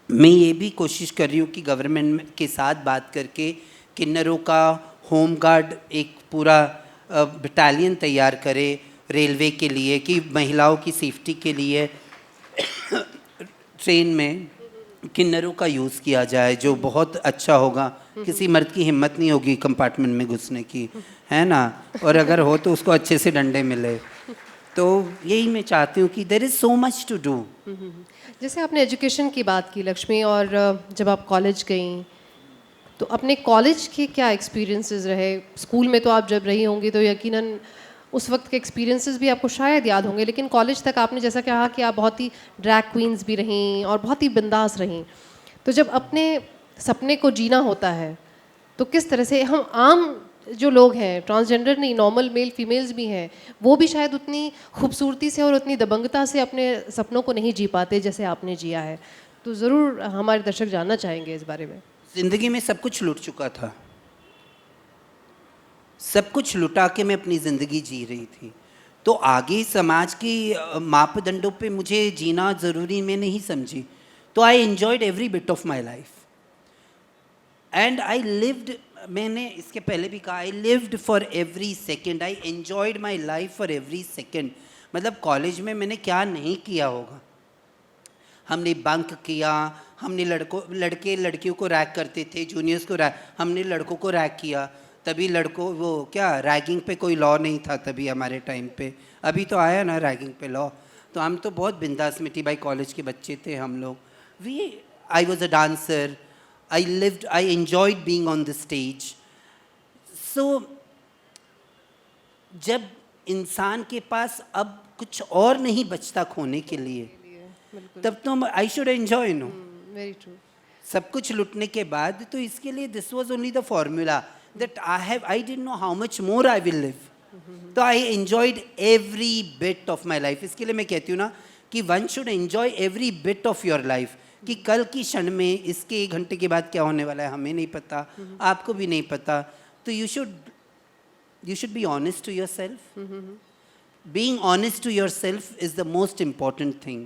मैं ये भी कोशिश कर रही हूँ कि गवर्नमेंट के साथ बात करके किन्नरों का होम गार्ड एक पूरा बटालियन तैयार करे रेलवे के लिए, कि महिलाओं की सेफ्टी के लिए ट्रेन में किन्नरों का यूज़ किया जाए, जो बहुत अच्छा होगा. किसी मर्द की हिम्मत नहीं होगी कंपार्टमेंट में घुसने की, है ना, और अगर हो तो उसको अच्छे से डंडे मिले. तो यही मैं चाहती हूँ कि there is so much to do. जैसे आपने एजुकेशन की बात की लक्ष्मी, और जब आप कॉलेज गईं तो अपने कॉलेज के क्या एक्सपीरियंसेस रहे? स्कूल में तो आप जब रही होंगी तो यकीनन उस वक्त के एक्सपीरियंसेस भी आपको शायद याद होंगे, लेकिन कॉलेज तक आपने जैसा कहा कि आप बहुत ही ड्रैग क्वींस भी रहीं और बहुत ही बिंदास रहीं, तो जब अपने सपने को जीना होता है तो किस तरह से हम आम जो लोग हैं, ट्रांसजेंडर नहीं, नॉर्मल मेल फीमेल्स भी हैं, वो भी शायद उतनी खूबसूरती से और उतनी दबंगता से अपने सपनों को नहीं जी पाते जैसे आपने जिया है। तो ज़रूर हमारे दर्शक जानना चाहेंगे इस बारे में। ज़िंदगी में सब कुछ लूट चुका था, सब कुछ लुटा के मैं अपनी ज़िंदगी जी रही थी, तो आगे समाज की मापदंडों पे मुझे जीना ज़रूरी मैं नहीं समझी। तो I enjoyed every bit of my life and I lived, मैंने इसके पहले भी कहा, I lived for every second, I enjoyed my life for every second. मतलब कॉलेज में मैंने क्या नहीं किया होगा। हमने बंक किया, हमने लड़के लड़कियों को रैग करते थे, जूनियर्स को रैग, हमने लड़कों को रैग किया। तभी लड़कों वो क्या रैगिंग पे कोई लॉ नहीं था तभी हमारे टाइम पे, अभी तो आया ना रैगिंग पे लॉ। तो हम तो बहुत बिंदास मिट्टी भाई कॉलेज के बच्चे थे हम लोग। I was a dancer, I enjoyed being on the stage. So जब इंसान के पास अब कुछ और नहीं बचता खोने के लिए, तब तो I should enjoy, no. Very true. सब कुछ लुटने के बाद तो इसके लिए this was only the formula that I didn't know how much more I will live. तो I enjoyed every bit of my life. इसके लिए मैं कहती हूँ ना कि one should enjoy every bit of your life, कि कल की क्षण में इसके 1 घंटे के बाद क्या होने वाला है हमें नहीं पता, आपको भी नहीं पता। तो you should be honest to yourself. Being honest to yourself is the most important thing.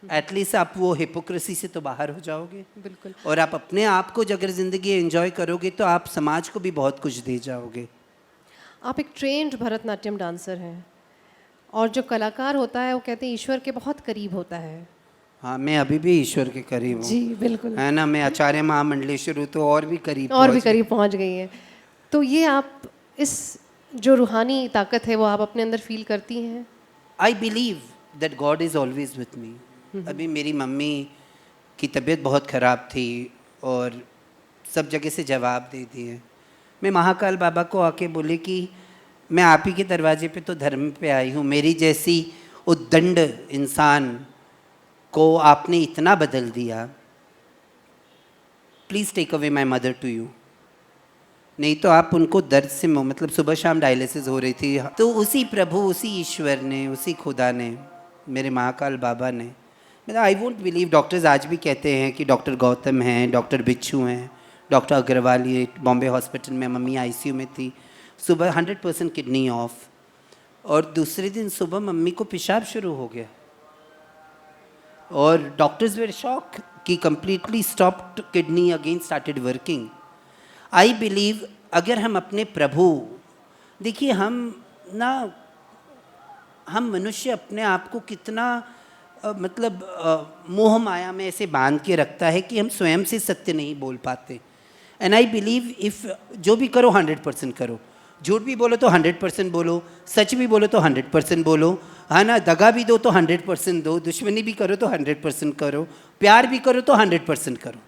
At least आप वो हिपोक्रेसी से तो बाहर हो जाओगे। बिल्कुल। और आप अपने आप को अगर ज़िंदगी एंजॉय करोगे तो आप समाज को भी बहुत कुछ दे जाओगे। आप एक ट्रेंड भरतनाट्यम डांसर हैं, और जो कलाकार होता है वो कहते हैं ईश्वर के बहुत करीब होता है। हाँ, मैं अभी भी ईश्वर के करीब हूँ। जी बिल्कुल, है ना। मैं आचार्य महामंडलेश्वर हूँ तो और भी करीब पहुँच गई हैं। तो ये आप इस जो रूहानी ताकत है वो आप अपने अंदर फील करती हैं? आई believe that God is always with me. अभी मेरी मम्मी की तबीयत बहुत ख़राब थी और सब जगह से जवाब दे दिए। मैं महाकाल बाबा को आके बोली कि मैं आप ही के दरवाजे पे तो धर्म पे आई हूँ, मेरी जैसी उद्दंड इंसान को आपने इतना बदल दिया, please take away my mother to you. नहीं तो आप उनको दर्द से, मतलब सुबह शाम डायलिसिस हो रही थी। तो उसी प्रभु, उसी ईश्वर ने, उसी खुदा ने, मेरे महाकाल बाबा ने, मतलब आई वोंट बिलीव, डॉक्टर्स आज भी कहते हैं कि डॉक्टर गौतम हैं, डॉक्टर बिच्छू हैं, डॉक्टर अग्रवाल, ये बॉम्बे हॉस्पिटल में मम्मी आईसीयू में थी, सुबह 100% किडनी ऑफ, और दूसरे दिन सुबह मम्मी को पेशाब शुरू हो गया और डॉक्टर्स वेर शॉक कि completely stopped kidney again started working. I believe अगर हम अपने प्रभु, देखिए हम मनुष्य अपने आप को कितना मोह माया में ऐसे बांध के रखता है कि हम स्वयं से सत्य नहीं बोल पाते। एंड आई बिलीव इफ़ जो भी करो 100% करो, झूठ भी बोलो तो 100% बोलो, सच भी बोलो तो 100% बोलो, है ना। दगा भी दो तो 100% दो, दुश्मनी भी करो तो 100% करो, प्यार भी करो तो 100% करो।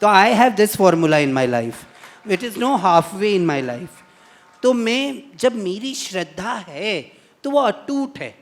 तो I have this formula in my life, it is no half way in my life. तो मैं, जब मेरी श्रद्धा है तो वो अटूट है।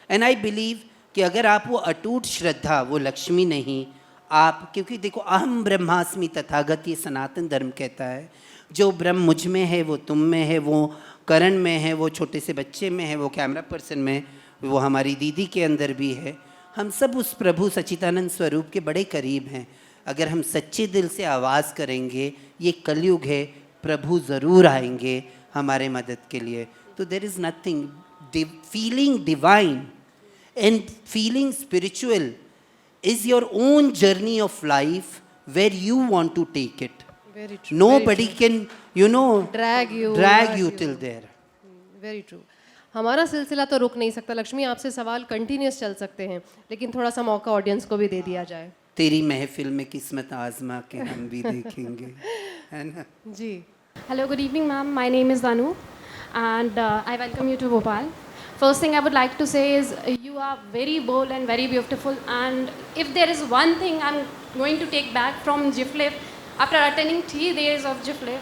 एंड आई बिलीव कि अगर आप वो अटूट श्रद्धा, वो लक्ष्मी नहीं आप, क्योंकि देखो अहम ब्रह्मास्मि तथागत, ये सनातन धर्म कहता है, जो ब्रह्म मुझ में है, वो तुम में है, वो करण में है, वो छोटे से बच्चे में है, वो कैमरा पर्सन में, वो हमारी दीदी के अंदर भी है। हम सब उस प्रभु सच्चिदानंद स्वरूप के बड़े करीब हैं। अगर हम सच्चे दिल से आवाज़ करेंगे, ये कलयुग है, प्रभु ज़रूर आएंगे हमारे मदद के लिए। तो there is nothing, feeling divine and feeling spiritual is your own journey of life where you want to take it. Very true. Nobody can, drag you till there. Very true. हमारा सिलसिला तो रुक नहीं सकता लक्ष्मी, आपसे सवाल कंटिन्यूस चल सकते हैं, लेकिन थोड़ा सा मौका ऑडियंस को भी दे दिया जाए। तेरी महफिल में किस्मत आजमा के हम भी देखेंगे, है ना जी। Hello, good evening, ma'am. My name is Danu, and I welcome you to Bhopal. first thing I would like to say is you are very bold and very beautiful. And if there is one thing I'm going to take back from GIFLIF after attending 3 days of GIFLIF,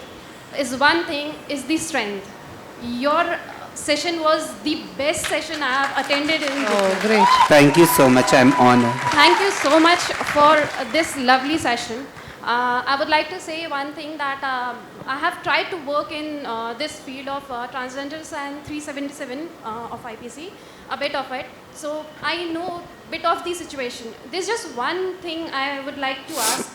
is one thing is the strength. Your session was the best session I have attended in GIFLIF. Oh, great. Thank you so much. I'm honored. Thank you so much for this lovely session. I would like to say one thing that I have tried to work in this field of transgenders and 377 of IPC, a bit of it. So I know a bit of the situation. There's just one thing I would like to ask.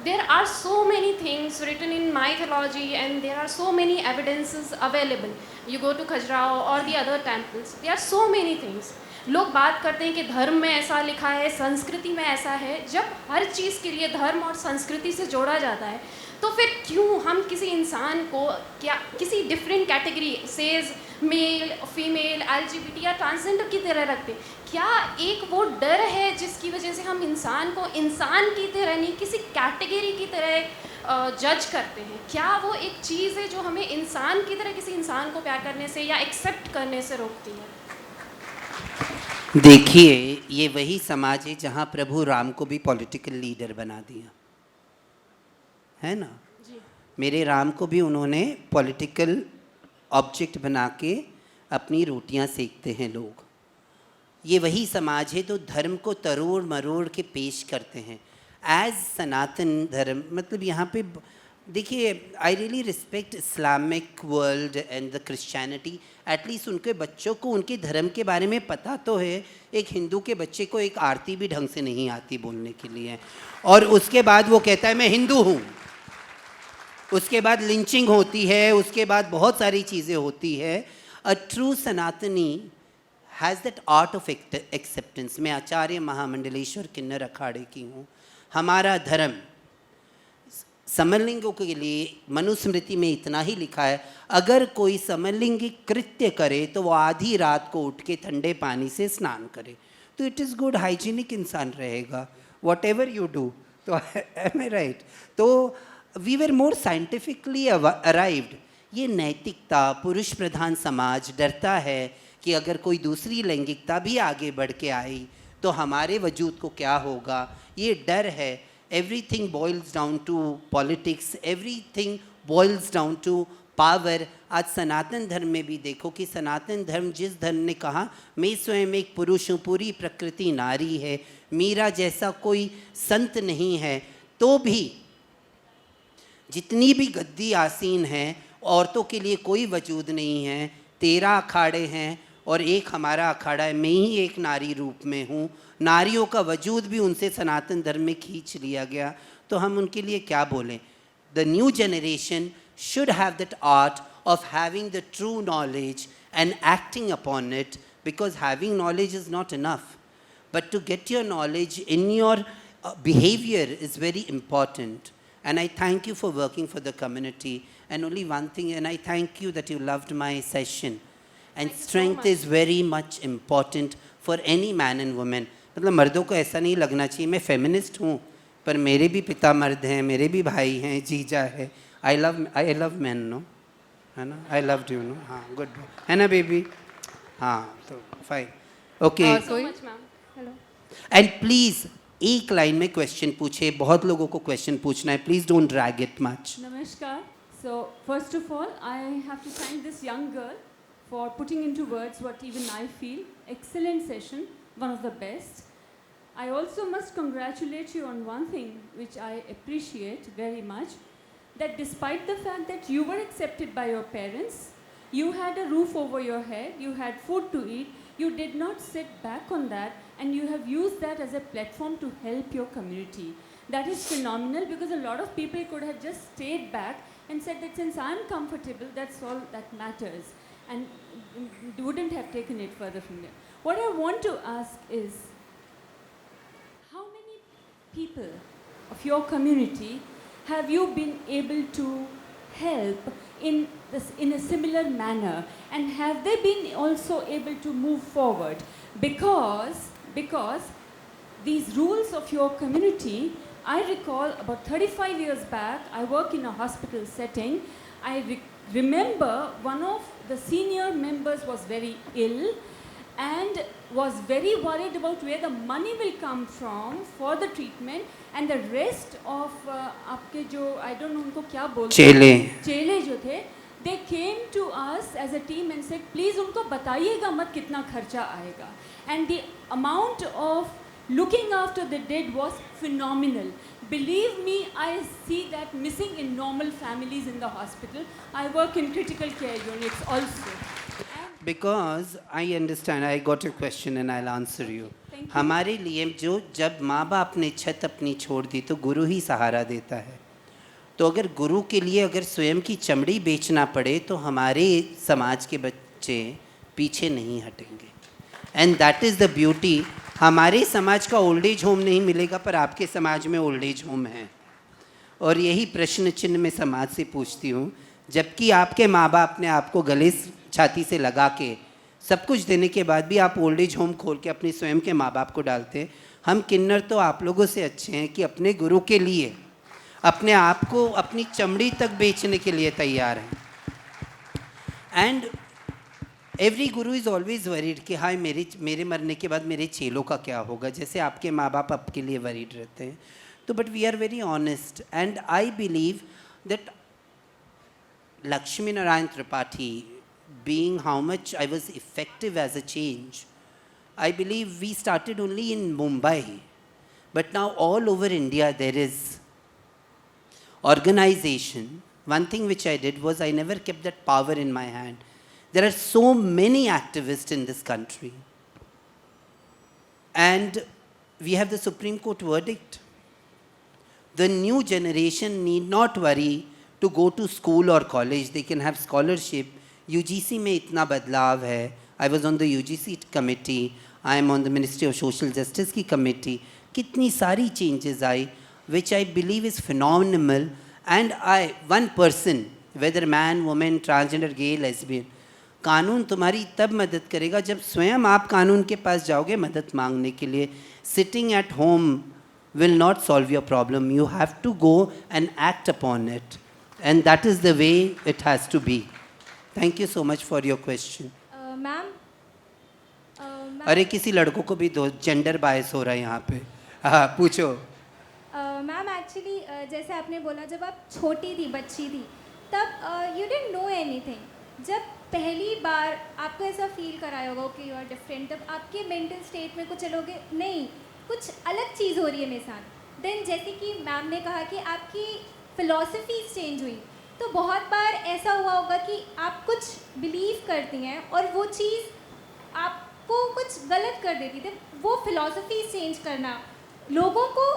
There are so many things written in mythology and there are so many evidences available. You go to Khajuraho or the other temples, there are so many things. लोग बात करते हैं कि धर्म में ऐसा लिखा है, संस्कृति में ऐसा है. जब हर चीज़ के लिए धर्म और संस्कृति से जोड़ा जाता है तो फिर क्यों हम किसी इंसान को क्या किसी different category says male female LGBT या ट्रांसजेंडर की तरह रखते हैं? क्या एक वो डर है जिसकी वजह से हम इंसान को इंसान की तरह नहीं किसी कैटेगरी की तरह जज करते हैं? क्या वो एक चीज़ है जो हमें इंसान की तरह किसी इंसान को प्यार करने से या एक्सेप्ट करने से रोकती है? देखिए, ये वही समाज है जहाँ प्रभु राम को भी पॉलिटिकल लीडर बना दिया है ना. मेरे राम को भी उन्होंने पॉलिटिकल ऑब्जेक्ट बना के अपनी रोटियां सेकते हैं लोग. ये वही समाज है तो धर्म को तरोड़ मरोड़ के पेश करते हैं एज सनातन धर्म. मतलब यहाँ पे देखिए, I really respect Islamic world and the Christianity. At least उनके बच्चों को उनके धर्म के बारे में पता तो है. एक हिंदू के बच्चे को एक आरती भी ढंग से नहीं आती बोलने के लिए, और उसके बाद वो कहता है मैं हिंदू हूँ. उसके बाद लिंचिंग होती है, उसके बाद बहुत सारी चीज़ें होती है. अ ट्रू सनातनी has that art of acceptance. मैं आचार्य महामंडलेश्वर किन्नर अखाड़े की हूँ. हमारा धर्म समलिंगों के लिए मनुस्मृति में इतना ही लिखा है, अगर कोई समलिंगी कृत्य करे तो वो आधी रात को उठ के ठंडे पानी से स्नान करे तो इट इज़ गुड, हाइजीनिक इंसान रहेगा. Whatever you do. तो एम आई राइट? तो we were more scientifically arrived. ये नैतिकता, पुरुष प्रधान समाज डरता है कि अगर कोई दूसरी लैंगिकता भी आगे बढ़ के आई तो हमारे वजूद को क्या होगा. ये डर है. Everything boils down to politics, everything boils down to power. आज सनातन धर्म में भी देखो कि सनातन धर्म जिस धर्म ने कहा मैं स्वयं एक पुरुष हूँ, पूरी प्रकृति नारी है, मीरा जैसा कोई संत नहीं है, तो भी जितनी भी गद्दी आसीन हैं औरतों के लिए कोई वजूद नहीं है. 13 अखाड़े हैं और एक हमारा अखाड़ा है. मैं ही एक नारी रूप में हूँ. नारियों का वजूद भी उनसे सनातन धर्म में खींच लिया गया. तो हम उनके लिए क्या बोलें. The new generation should have that art of having the true knowledge and acting upon it, because having knowledge is not enough, but to get your knowledge in your behavior is very important. And I thank you for working for the community. And only one thing, and I thank you that you loved my session. And strength is very much important for any man and woman. मतलब मर्दों को ऐसा नहीं लगना चाहिए मैं feminist हूँ, पर मेरे भी पिता मर्द हैं, मेरे भी भाई हैं, जीजा है. आई लव मैन, नो है ना. I love you, no. हाँ, गुड है ना बेबी. हाँ, तो फाइन, ओके. एंड प्लीज़ एक लाइन में क्वेश्चन पूछे. बहुत लोगों को क्वेश्चन पूछना है. Please don't drag it much. नमस्कार. So first of all, I have to thank this young girl for putting into words what even I feel. Excellent session, one of the best. I also must congratulate you on one thing which I appreciate very much, that despite the fact that you were accepted by your parents, you had a roof over your head, you had food to eat, you did not sit back on that, and you have used that as a platform to help your community. That is phenomenal, because a lot of people could have just stayed back and said that since I'm comfortable, that's all that matters, and wouldn't have taken it further from there. What I want to ask is, how many people of your community have you been able to help in a similar manner, and have they been also able to move forward? Because these rules of your community, I recall about 35 years back, I work in a hospital setting. I remember one of the senior members was very ill and was very worried about where the money will come from for the treatment, and the rest of आपके जो I don't know उनको क्या बोलते चेले जो थे, they came to us as a team and said please उनको बताइएगा मत कितना खर्चा आएगा, and the amount of looking after the dead was phenomenal. Believe me, I see that missing in normal families in the hospital. I work in critical care units also. Because I understand, I got your question and I'll answer you. Thank you. हमारे लिए जो जब माँ बाप ने छत अपनी छोड़ दी तो गुरु ही सहारा देता है. तो अगर गुरु के लिए अगर स्वयं की चमड़ी बेचना पड़े तो हमारे समाज के बच्चे पीछे नहीं हटेंगे. And that is the beauty. हमारे समाज का ओल्ड एज होम नहीं मिलेगा पर आपके समाज में ओल्ड एज होम है. और यही प्रश्न चिन्ह मैं समाज से पूछती हूँ, जबकि आपके माँ बाप ने आपको गले छाती से लगा के सब कुछ देने के बाद भी आप ओल्ड एज होम खोल के अपने स्वयं के माँ बाप को डालते हैं. हम किन्नर तो आप लोगों से अच्छे हैं कि अपने गुरु के लिए अपने आप को अपनी चमड़ी तक बेचने के लिए तैयार हैं. And every Guru is always worried कि हाँ मेरे मरने के बाद मेरे चेलों का क्या होगा, जैसे आपके माँ बाप आपके लिए वरीड रहते हैं. तो but we are very honest and I believe that Lakshmi Narayan Tripathi, being how much I was effective as a change, I believe we started only in Mumbai, but now all over India there is organization. One thing which I did was I never kept that power in my hand. There are so many activists in this country, and we have the Supreme Court verdict. The new generation need not worry to go to school or college. They can have scholarship. UGC में इतना बदलाव है. I was on the UGC committee. I am on the Ministry of Social Justice की committee. कितनी सारी changes I, which I believe is phenomenal. And one person, whether man, woman, transgender, gay, lesbian, कानून तुम्हारी तब मदद करेगा जब स्वयं आप कानून के पास जाओगे मदद मांगने के लिए. Sitting at home will not solve your problem. You have to go and act upon it. And that is the way it has to be. Thank you so much for your question. Ma'am अरे किसी लड़कों को भी दो, gender bias हो रहा है यहाँ पे. हाँ पूछो. मैम एक्चुअली जैसे आपने बोला जब आप छोटी थी, बच्ची थी, तब यू डिडंट नो एनीथिंग. जब पहली बार आपको ऐसा फील कराया होगा कि यू आर डिफरेंट, तब आपके मेंटल स्टेट में कुछ चलोगे नहीं, कुछ अलग चीज़ हो रही है मेरे साथ. देन जैसे कि मैम ने कहा कि आपकी फ़िलॉसफीज चेंज हुई, तो बहुत बार ऐसा हुआ होगा कि आप कुछ बिलीव करती हैं और वो चीज़ आपको कुछ गलत कर देती थी. वो फ़िलॉसफीज चेंज करना, लोगों को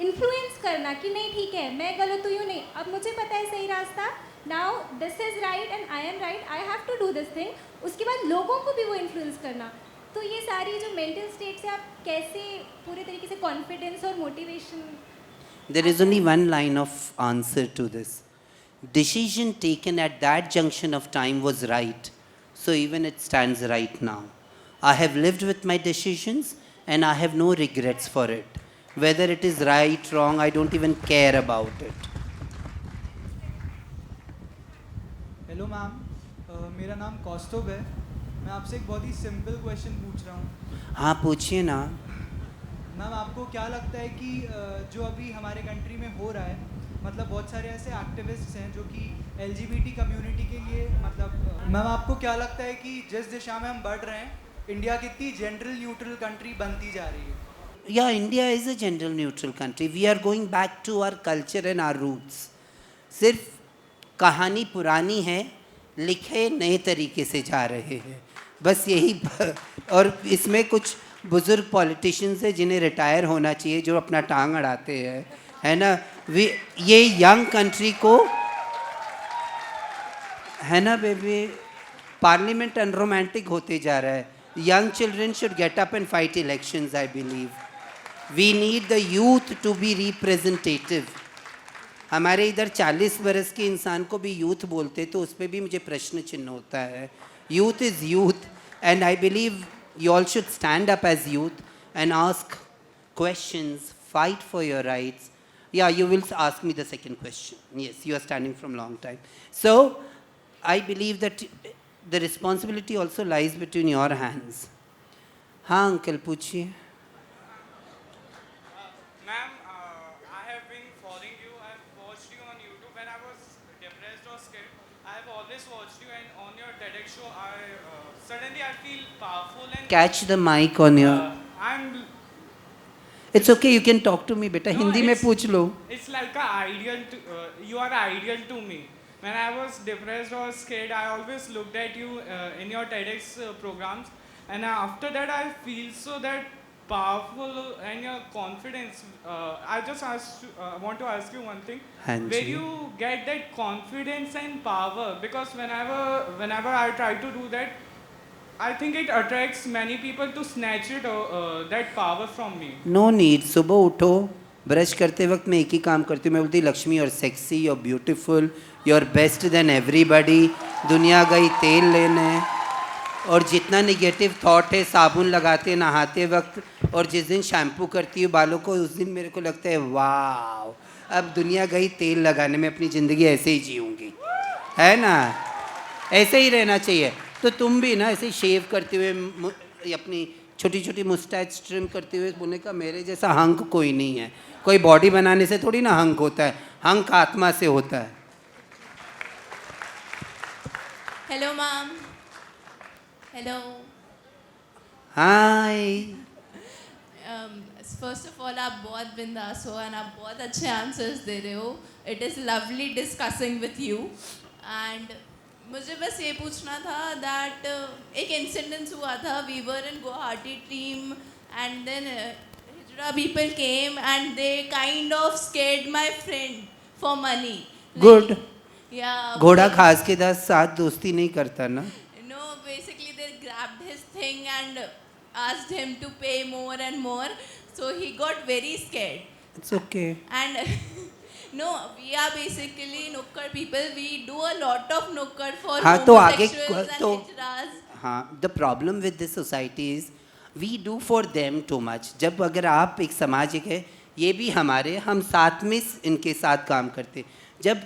इन्फ्लुएंस करना कि नहीं ठीक है मैं गलत हुई हूँ, नहीं अब मुझे पता है सही रास्ता, now this is right and I am right, I have to do this thing. उसके बाद लोगों को भी वो इन्फ्लुएंस करना. तो ये सारी जो मेंटल स्टेट से आप कैसे पूरे तरीके से कॉन्फिडेंस और motivation. There is only one line of answer to this. Decision taken at that junction of time was right. So even it stands right now. I have lived with my decisions and I have no regrets for it. Whether it is right, wrong, I don't even care about it. Hello ma'am, मेरा नाम कौस्तुभ है. मैं आपसे एक बहुत ही simple question पूछ रहा हूँ. हाँ पूछिए ना. मैम आपको क्या लगता है कि जो अभी हमारे कंट्री में हो रहा है, मतलब बहुत सारे ऐसे एक्टिविस्ट्स हैं जो कि LGBT कम्युनिटी के लिए, मतलब मैम आपको क्या लगता है कि जिस दिशा में हम बढ़ रहे हैं, इंडिया कितनी जेंडर न्यूट्रल कंट्री बनती जा रही है? Yeah, India is a gender neutral country. We are going back to our culture and our roots. सिर्फ कहानी पुरानी है, लिखे नए तरीके से जा रहे हैं, बस यही. और इसमें कुछ बुजुर्ग पॉलिटिशियंस हैं जिन्हें रिटायर होना चाहिए, जो अपना टांग अड़ाते हैं, है ना. ये यंग कंट्री को, है ना बेबी, पार्लियामेंट अनरोमांटिक होते जा रहा है. Young children should get up and fight elections. I believe we need the youth to be representative. हमारे इधर 40 बरस के इंसान को भी यूथ बोलते, तो उस पर भी मुझे प्रश्न चिन्ह होता है. Youth is youth and I believe you all should stand up as youth and ask questions, fight for your rights. Yeah, you will ask me the second question. Yes, you are standing from long time. So, I believe that the responsibility also lies between your hands. हाँ uncle पूछिए. Ma'am, I have been following you. I have watched you on YouTube when I was depressed or scared. I have always watched you, and on your TEDx show, suddenly I feel powerful and. Catch the mic on your. I'm. It's okay, you can talk to me बेटा. No, Hindi में पूछ लो. It's like a ideal. You are ideal to me. When I was depressed or scared, I always looked at you in your TEDx programs, and after that, I feel so that powerful and your confidence. I just want to ask you one thing. हाँ Where जी. you get that confidence and power? Because whenever I try to do that, I think it attracts many people to snatch it that power from me. No need. सुबह उठो, brush करते वक्त मैं एक ही काम करती हूँ. मैं बोलती लक्ष्मी और सेक्सी और beautiful, you are best than everybody. दुनिया गई तेल लेने, और जितना निगेटिव थॉट है साबुन लगाते नहाते वक्त, और जिस दिन शैम्पू करती हूँ बालों को, उस दिन मेरे को लगता है वाह, अब दुनिया गई तेल लगाने में, अपनी ज़िंदगी ऐसे ही जीऊँगी. है ना? ऐसे ही रहना चाहिए. तो तुम भी ना ऐसे शेव करते हुए, अपनी छोटी छोटी मुस्टैच ट्रिम करते हुए बोलने का मेरे जैसा हंक कोई नहीं है. कोई बॉडी बनाने से थोड़ी ना हंक होता है, हंक आत्मा से होता है. Hello ma'am. Hello. Hi. First of all आप बहुत बिंदास हो एंड आप बहुत अच्छे आंसर्स दे रहे हो. It is lovely discussing with you. And मुझे बस ये पूछना था दैट एक इंसिडेंस हुआ था. We were in Guwahati team and then hijra people came and they kind of scared my friend for money. Good. या घोड़ा खास के साथ दोस्ती नहीं करता ना. No, basically they grabbed his thing and asked him to pay more and more. So he got very scared. It's okay. And no, we are basically nukkad people. We do a lot of nukkad for हाँ तो आगे homosexuals and तो hijras. हाँ, the problem with this society is we do for them too much. जब अगर आप एक सामाजिक है, ये भी हमारे, हम साथ में इनके साथ काम करते. जब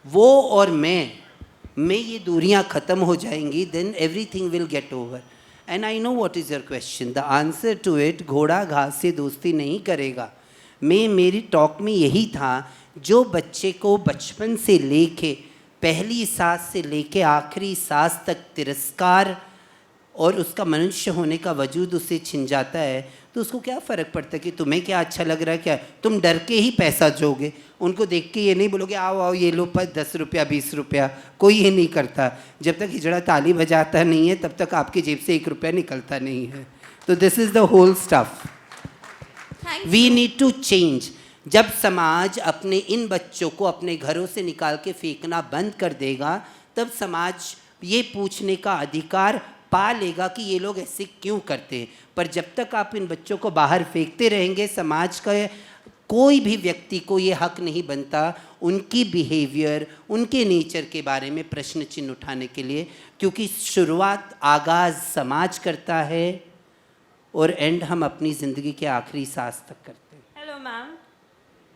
वो और मैं ये दूरियां ख़त्म हो जाएंगी, then everything will get over. And I know what is your question. The answer to it, घोड़ा घास से दोस्ती नहीं करेगा. मेरी टॉक में यही था, जो बच्चे को बचपन से लेके पहली सांस से लेके आखिरी सांस तक तिरस्कार और उसका मनुष्य होने का वजूद उससे छिन जाता है, तो उसको क्या फ़र्क पड़ता है कि तुम्हें क्या अच्छा लग रहा है. क्या तुम डर के ही पैसा जोगे. उनको देख के ये नहीं बोलोगे आओ आओ ये लो 10 रुपया 20 रुपया. कोई ये नहीं करता. जब तक हिजड़ा ताली बजाता नहीं है तब तक आपकी जेब से 1 रुपया निकलता नहीं है. तो this is the whole stuff. We need to change. जब समाज अपने इन बच्चों को अपने घरों से निकाल के फेंकना बंद कर देगा, तब समाज ये पूछने का अधिकार पा लेगा कि ये लोग ऐसे क्यों करते हैं. पर जब तक आप इन बच्चों को बाहर फेंकते रहेंगे, समाज का कोई भी व्यक्ति को ये हक नहीं बनता उनकी बिहेवियर, उनके नेचर के बारे में प्रश्न चिन्ह उठाने के लिए, क्योंकि शुरुआत आगाज़ समाज करता है और एंड हम अपनी ज़िंदगी के आखिरी सांस तक करते हैं. Hello, ma'am.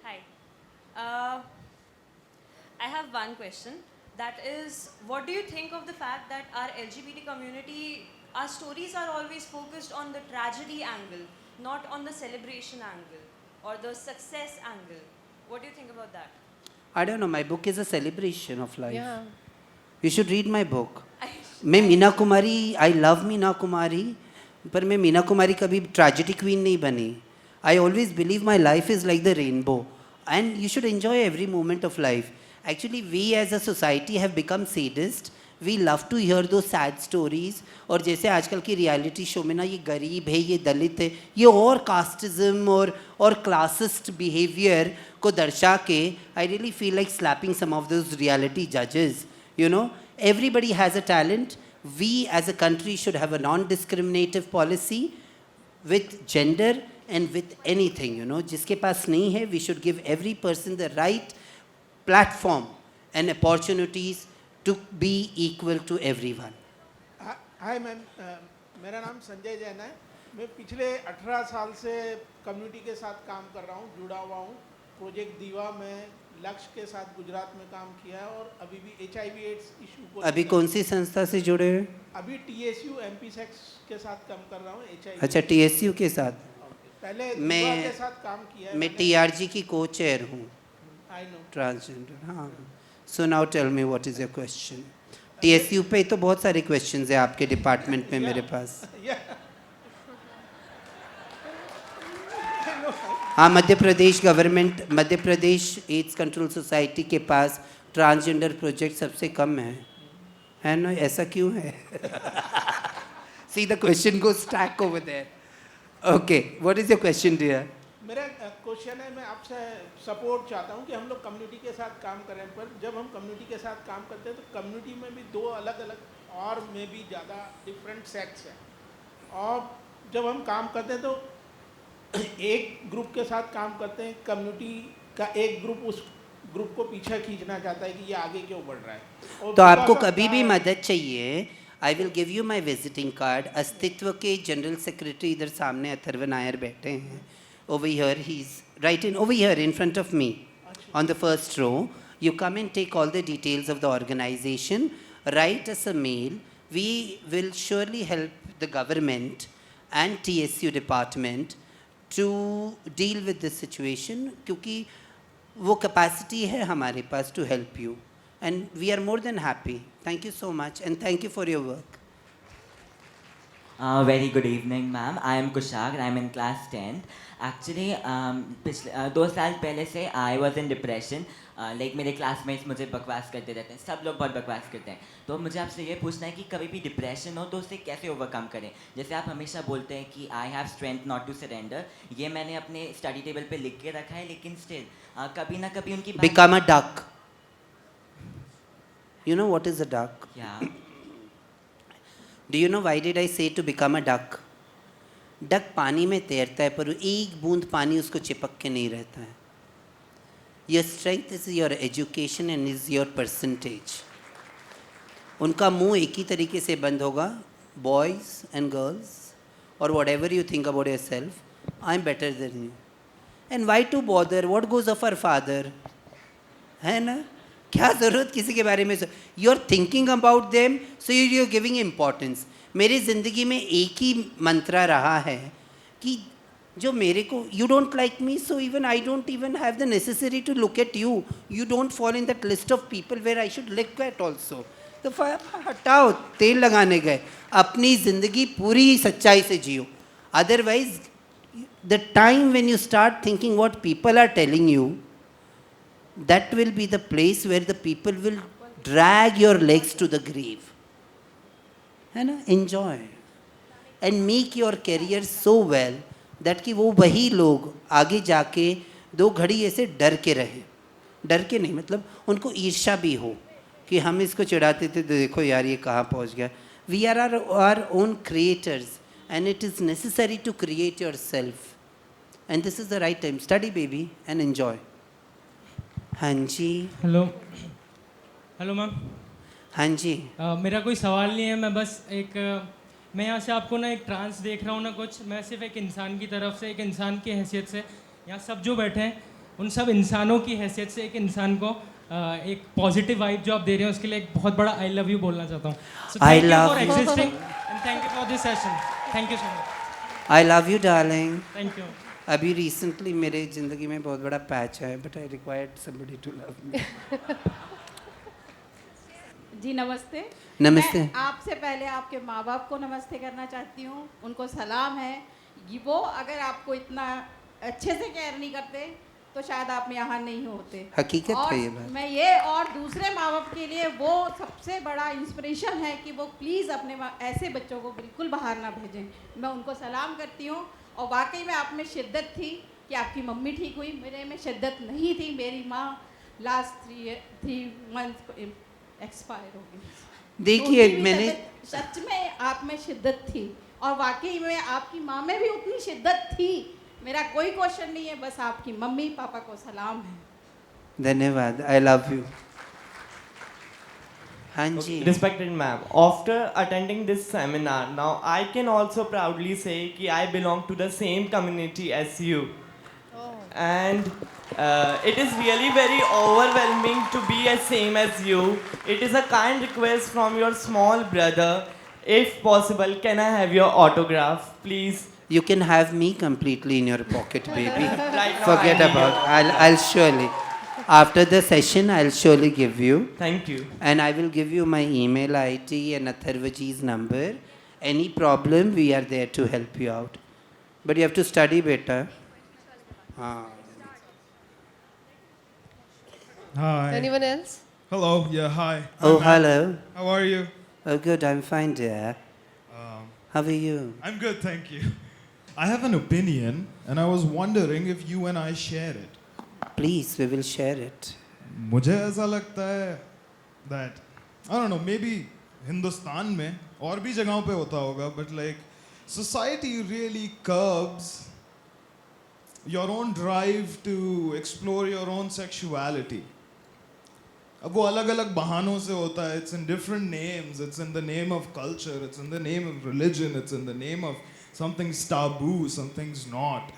Hi. I have one question. That is, what do you think of the fact that our LGBT community, our stories are always focused on the tragedy angle, not on the celebration angle or the success angle? What do you think about that? I don't know. My book is a celebration of life. Yeah. You should read my book. मैं Meena Kumari, I love Meena Kumari, पर मैं मीना कुमारी कभी tragedy queen नहीं बनी. I always believe my life is like the rainbow, and you should enjoy every moment of life. Actually, we as a society have become sadist. We love to hear those sad stories. और जैसे आजकल की reality show में ना ये गरीब है, ये दलित है, ये और कास्टिज्म और क्लासिस्ट बिहेवियर को दर्शा के, I really feel like slapping some of those reality judges. You know, everybody has a talent. We as a country should have a non-discriminative policy with gender and with anything, you know. जिसके पास नहीं है, we should give every person the right platform and opportunities to be equal to everyone. Hi ma'am, मेरा नाम संजय जैन है. मैं पिछले 18 साल से कम्युनिटी के साथ काम कर रहा हूँ, जुड़ा हुआ हूँ. प्रोजेक्ट दीवा में लक्ष्य के साथ गुजरात में काम किया है और अभी भी HIV एड्स इशू को अभी कौन सी संस्था से जुड़े हुए? अभी TSU MP सेक्स के साथ काम कर रहा हूँ HIV। अच्छा, TSU के साथ। पहले मैं युवा के साथ काम किया है मैं मैंने। TRG की को-चेयर हूँ, I know। ट्रांसजेंडर। हाँ, so now tell me what is your question. TSU पे तो बहुत सारे क्वेश्चंस हैं आपके डिपार्टमेंट में मेरे पास। हाँ, Madhya Pradesh government, Madhya Pradesh AIDS control society के पास ट्रांसजेंडर प्रोजेक्ट सबसे कम है ना? ऐसा क्यों है? See the question go stack over there. Okay, what is your question dear? मेरा क्वेश्चन है, मैं आपसे सपोर्ट चाहता हूँ कि हम लोग कम्युनिटी के साथ काम करें, पर जब हम कम्युनिटी के साथ काम करते हैं तो कम्युनिटी में भी 2 अलग अलग और में भी ज़्यादा डिफरेंट सेक्ट्स हैं, और जब हम काम करते हैं तो एक ग्रुप के साथ काम करते हैं, कम्युनिटी का एक ग्रुप उस ग्रुप को पीछे खींचना चाहता है कि ये आगे क्यों बढ़ रहा है। और तो आपको थोड़ा सा कभी भी मदद चाहिए, I will give you my visiting card. अस्तित्व के जनरल सेक्रेटरी इधर सामने अथर्व नायर बैठे हैं। Over here, he's right in over here in front of me, on the first row. You come and take all the details of the organization. Write us a mail. We will surely help the government and TSU department to deal with this situation. क्योंकि वो capacity है हमारे पास to help you, and we are more than happy. Thank you so much, and thank you for your work. Very good evening, ma'am. I am Kushag. I am in class 10th. Actually, पिछले 2 साल पहले से I was in depression. Like मेरे classmates मुझे बकवास करते रहते हैं, सब लोग बहुत बकवास करते हैं। तो मुझे आपसे ये पूछना है कि कभी भी डिप्रेशन हो तो उसे कैसे ओवरकम करें? जैसे आप हमेशा बोलते हैं कि I have strength not to surrender, ये मैंने अपने स्टडी टेबल पे लिख के रखा है, लेकिन स्टिल कभी ना कभी उनकी Become a duck. You know what is a duck? Yeah. Do you know why did I say to become a duck? Duck पानी में तैरता है पर एक बूंद पानी उसको चिपक के नहीं रहता है। Your strength is your education and is your percentage. उनका मुंह एक ही तरीके से बंद होगा, boys and girls, or whatever you think about yourself, I'm better than you. And why to bother? What goes of our father? है ना? क्या ज़रूरत किसी के बारे में? You're thinking about them, so you're giving importance. मेरी ज़िंदगी में एक ही मंत्रा रहा है कि जो मेरे को you don't like me, so even I don't even have the necessary to look at you. You don't fall in that list of people where I should look at also. तो हटाओ, तेल लगाने गए, अपनी ज़िंदगी पूरी सच्चाई से जियो. Otherwise, the time when you start thinking what people are telling you, that will be the place where the people will drag your legs to the grave. है ना? Enjoy and make your career so well that कि वो वही लोग आगे जाके 2 घड़ी ऐसे डर के रहे, डर के नहीं मतलब उनको ईर्ष्या भी हो कि हम इसको चिढ़ाते थे तो देखो यार ये कहाँ पहुँच गया. We are our own creators and it is necessary to create yourself, and this is the right time. Study baby and enjoy. हाँ जी. Hello hello ma'am. हाँ जी. मेरा कोई सवाल नहीं है, मैं बस मैं यहाँ से आपको ना एक ट्रांस देख रहा हूँ ना कुछ, मैं सिर्फ एक इंसान की तरफ से, एक इंसान की हैसियत से, यहाँ सब जो बैठे हैं उन सब इंसानों की हैसियत से एक इंसान को एक पॉजिटिव वाइब जो आप दे रहे हैं उसके लिए एक बहुत बड़ा आई लव यू बोलना चाहता हूँ. I love for you. Existing and thank you for this session. Thank you so much. I love you darling. Thank you. अभी रिसेंटली मेरे ज़िंदगी में बहुत बड़ा पैच है, but I required somebody to love me. जी नमस्ते. नमस्ते. मैं आपसे पहले आपके माँ बाप को नमस्ते करना चाहती हूँ, उनको सलाम है. वो अगर आपको इतना अच्छे से केयर नहीं करते तो शायद आप यहाँ नहीं होते. हकीकत और है ये बात. मैं ये और दूसरे माँ बाप के लिए वो सबसे बड़ा इंस्पिरेशन है कि वो प्लीज़ अपने ऐसे बच्चों को बिल्कुल बाहर ना भेजें. मैं उनको सलाम करती हूँ. और वाकई में आप में शिद्दत थी कि आपकी मम्मी ठीक हुई, मेरे में शिद्दत नहीं थी. मेरी माँ लास्ट 3 मंथ एक्सपायर हो गई. देखिए मैंने सच में आप में शिद्दत थी और वाकई में आपकी माँ में भी उतनी शिद्दत थी. मेरा कोई क्वेश्चन नहीं है, बस आपकी मम्मी पापा को सलाम है. धन्यवाद. आई लव यू. हाँ जी. Respected ma'am, after attending this seminar, now I can also proudly say कि I belong to the same community as you. and it is really very overwhelming to be as same as you. It is a kind request from your small brother. If possible, can I have your autograph, please? You can have me completely in your pocket, baby. Right now Forget I need about. your- I'll surely. After the session, I'll surely give you. Thank you. And I will give you my email ID and Atharvaji's number. Any problem, we are there to help you out. But you have to study better. Hi. Anyone else? Hello. Yeah, hi. Oh, I'm hello. How are you? Oh, good. I'm fine, dear. How are you? I'm good, thank you. I have an opinion, and I was wondering if you and I share it. Please, we will share it. मुझे ऐसा लगता है that I don't know, maybe Hindustan में और भी जगहों पे होता होगा, but like society really curbs your own drive to explore your own sexuality. अब वो अलग अलग बहानों से होता है. It's in different names. It's in the name of culture. It's in the name of religion. It's in the name of something's taboo, something's not.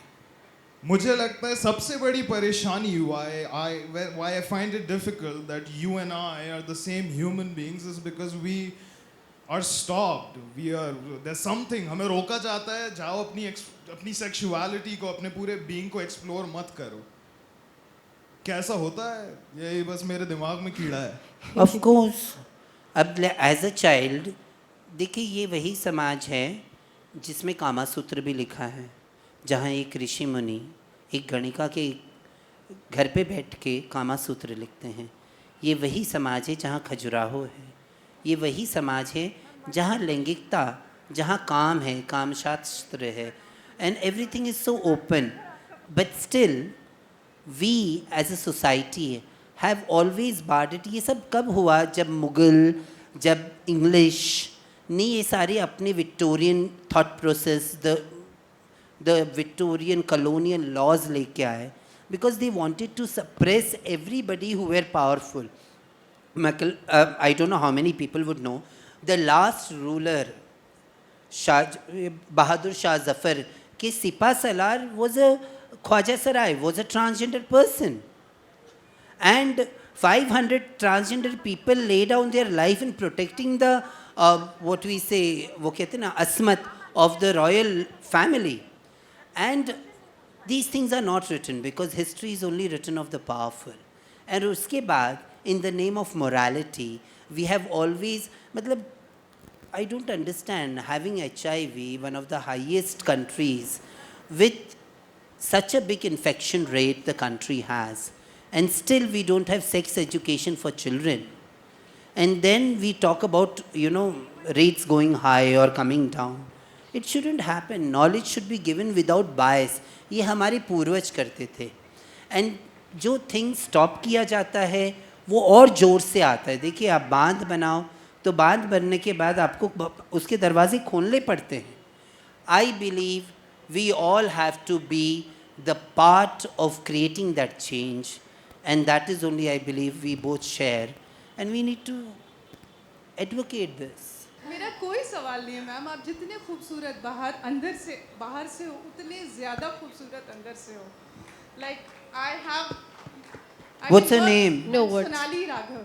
मुझे लगता है सबसे बड़ी परेशानी why I find it difficult that you and I are the same human beings is because we are stopped. There's something हमें रोका जाता है. जाओ अपनी sexuality को, अपने पूरे being को explore मत करो. कैसा होता है ये बस मेरे दिमाग में कीड़ा है. Of course. अब as a child, देखिए ये वही समाज है जिसमें कामा सूत्र भी लिखा है, जहाँ एक ऋषि मुनि एक गणिका के घर पे बैठ के कामा सूत्र लिखते हैं. ये वही समाज है जहाँ खजुराहो है. ये वही समाज है जहाँ लैंगिकता, जहाँ काम है, काम शास्त्र है, and everything is so open. But still we as a society have always barred it. ये सब कब हुआ? जब मुगल, जब इंग्लिश ने ये सारे अपने Victorian thought process, the Victorian colonial laws लेके आए, because they wanted to suppress everybody who were powerful. I don't know how many people would know, the last ruler Bahadur Shah Zafar के सिपा Salaar was a Khwaja Sarai, was a transgender person, and 500 transgender people lay down their life in protecting the what we say, वो कहते हैं ना, asmat of the royal family. And these things are not written because history is only written of the powerful. And उसके बाद in the name of morality we have always, मतलब I don't understand, having HIV, one of the highest countries with such a big infection rate the country has, and still we don't have sex education for children. And then we talk about, rates going high or coming down. It shouldn't happen. Knowledge should be given without bias. ये हमारे पूर्वज करते थे. And जो things stop किया जाता है वो और जोर से आता है. देखिए आप बांध बनाओ तो बांध बनने के बाद आपको उसके दरवाजे खोलने पड़ते हैं. I believe we all have to be the part of creating that change, and that is only, I believe, we both share, and we need to advocate this. मेरा कोई सवाल नहीं है मैम. आप जितने खूबसूरत बाहर से हो उतने ज़्यादा खूबसूरत अंदर से हो. Like I have. What's her name? No words. Sonali Raghav.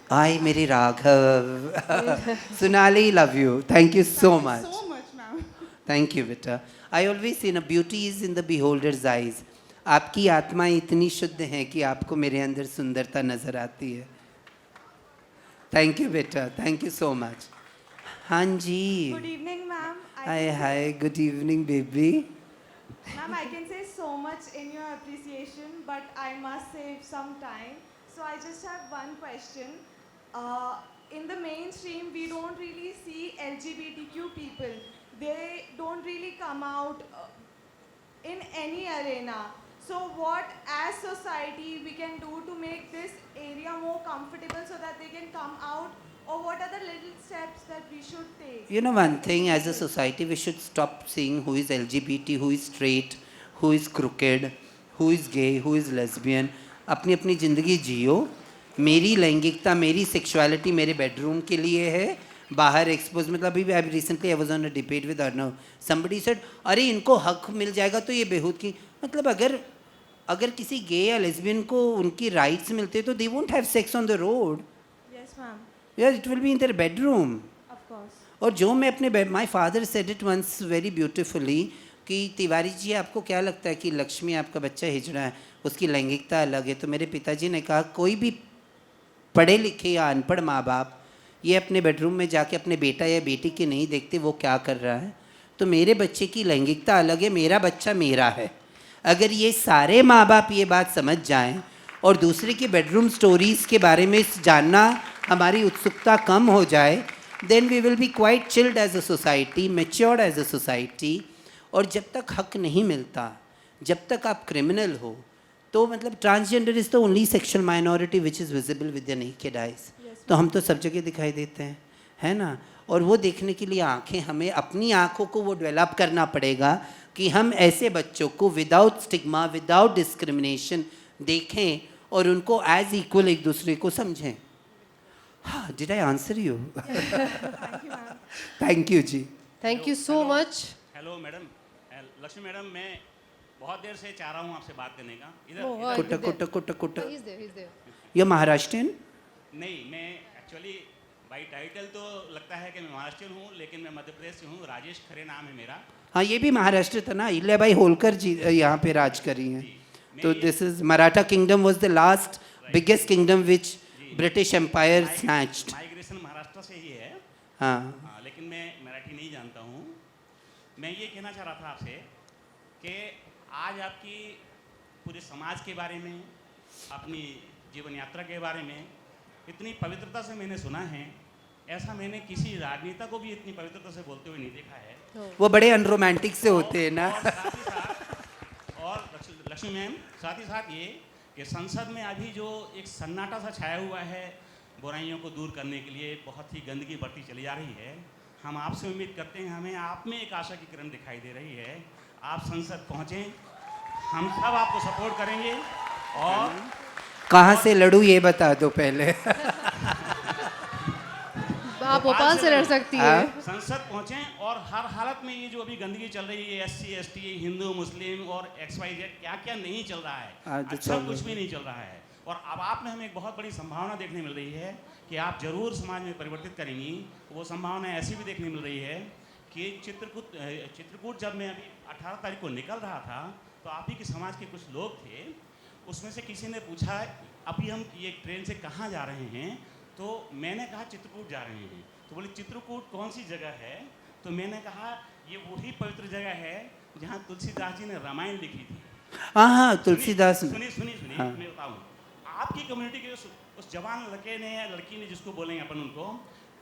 Ay, Meri Raghav. Sonali, love you. Thank you so much. Thank you so much, ma'am. Thank you, beta. I always say, beauty is in the beholder's eyes. आपकी आत्मा इतनी शुद्ध है कि आपको मेरे अंदर सुंदरता नजर आती है. Thank you, beta. Thank you so much. हाँ जी. Good evening, ma'am. Hi. Good evening, baby. Ma'am, I can say so much in your appreciation, but I must save some time. So I just have one question. In the mainstream, we don't really see LGBTQ people. They don't really come out in any arena. So what as society we can do to make this area more comfortable so that they can come out, or what are the little steps that we should take? One thing, as a society we should stop seeing who is LGBT, who is straight, who is crooked, who is gay, who is lesbian. अपनी अपनी ज़िंदगी जियो. मेरी लैंगिकता, मेरी sexuality मेरे bedroom के लिए है. बाहर एक्सपोज, मतलब अभी recently I was on a debate with Arnav. Somebody said, अरे इनको हक मिल जाएगा तो ये बेहूद की, मतलब अगर अगर किसी गे या लेस्बियन को उनकी राइट्स मिलते तो they won't have sex on the road. Yes, ma'am. Yeah, it will be in their bedroom. Of course. और जो मैं अपने my father said it once very beautifully कि तिवारी जी आपको क्या लगता है कि लक्ष्मी आपका बच्चा हिजड़ा है, उसकी लैंगिकता अलग है. तो मेरे पिताजी ने कहा कोई भी पढ़े लिखे या अनपढ़ माँ बाप ये अपने बेडरूम में जाके अपने बेटा या बेटी के नहीं देखते वो क्या कर रहा है. तो मेरे बच्चे की लैंगिकता अलग है, मेरा बच्चा मेरा है. अगर ये सारे माँ बाप ये बात समझ जाएं और दूसरे की बेडरूम स्टोरीज़ के बारे में जानना हमारी उत्सुकता कम हो जाए, then we will be quite chilled as a society, matured as a society. और जब तक हक नहीं मिलता, जब तक आप क्रिमिनल हो, तो मतलब transgender is the only sexual minority which is visible with the naked eyes. तो हम तो सब जगह दिखाई देते हैं, है ना. और वो देखने के लिए आँखें, हमें अपनी आँखों को वो डेवलप करना पड़ेगा कि हम ऐसे बच्चों को विदाउट स्टिग्मा, विदाउट डिस्क्रिमिनेशन देखें और उनको एज इक्वल एक दूसरे को समझें. हाँ, did I answer you? Thank you ji. Thank you so much. Hello madam, Lakshmi madam, मैं बहुत देर से चाह रहा हूँ आपसे बात करने का. ये महाराष्ट्रियन? नहीं, मैं एक्चुअली बाई टाइटल तो लगता है कि मैं महाराष्ट्रियन हूँ, लेकिन मैं मध्य प्रदेश से हूँ. राजेश खरे नाम है मेरा. हाँ, ये भी महाराष्ट्र था ना. इल्लाबाई होलकर जी यहाँ पे राज करी हैं. तो this is Maratha kingdom was the last biggest kingdom which British empire snatched. Migration Maharashtra से ही है. हाँ, लेकिन मैं मराठी नहीं जानता हूँ. मैं ये कहना चाह रहा था आपसे कि आज आपकी पूरे समाज के बारे में, अपनी जीवन यात्रा के बारे में इतनी पवित्रता से मैंने सुना है. ऐसा मैंने किसी राजनेता को भी इतनी पवित्रता से बोलते हुए नहीं देखा है. वो बड़े अनरोमांटिक से होते हैं ना. और लक्ष्मी मैम, साथ ही साथ ये कि संसद में अभी जो एक सन्नाटा सा छाया हुआ है बुराइयों को दूर करने के लिए, बहुत ही गंदगी बढ़ती चली जा रही है. हम आपसे उम्मीद करते हैं, हमें आप में एक आशा की किरण दिखाई दे रही है. आप संसद पहुँचें, हम सब आपको सपोर्ट करेंगे. और कहाँ से लड़ूं ये बता दो पहले. आप भोपाल से लड़ सकती है. संसद पहुँचें और हर हालत में ये जो अभी गंदगी चल रही है, SC ST, हिंदू मुस्लिम और XYZ, क्या क्या नहीं चल रहा है, अच्छा कुछ भी नहीं चल रहा है. और अब आप में हमें एक बहुत बड़ी संभावना देखने मिल रही है कि आप जरूर समाज में परिवर्तित करेंगी. वो संभावना ऐसी भी देखने मिल रही है कि चित्रकूट जब मैं अभी 18 तारीख को निकल रहा था, तो आप ही के समाज के कुछ लोग थे. उसमें से किसी ने पूछा अभी हम ये ट्रेन से कहाँ जा रहे हैं, तो मैंने कहा चित्रकूट जा रहे हैं. तो बोले चित्रकूट कौन सी जगह है? तो मैंने कहा ये वही पवित्र जगह है जहाँ तुलसीदास जी ने रामायण लिखी थी. हाँ, तुलसीदास. सुनिए, मैं बताऊँ. आपकी कम्युनिटी के उस जवान लड़के ने या लड़की ने, जिसको बोलेंगे अपन उनको,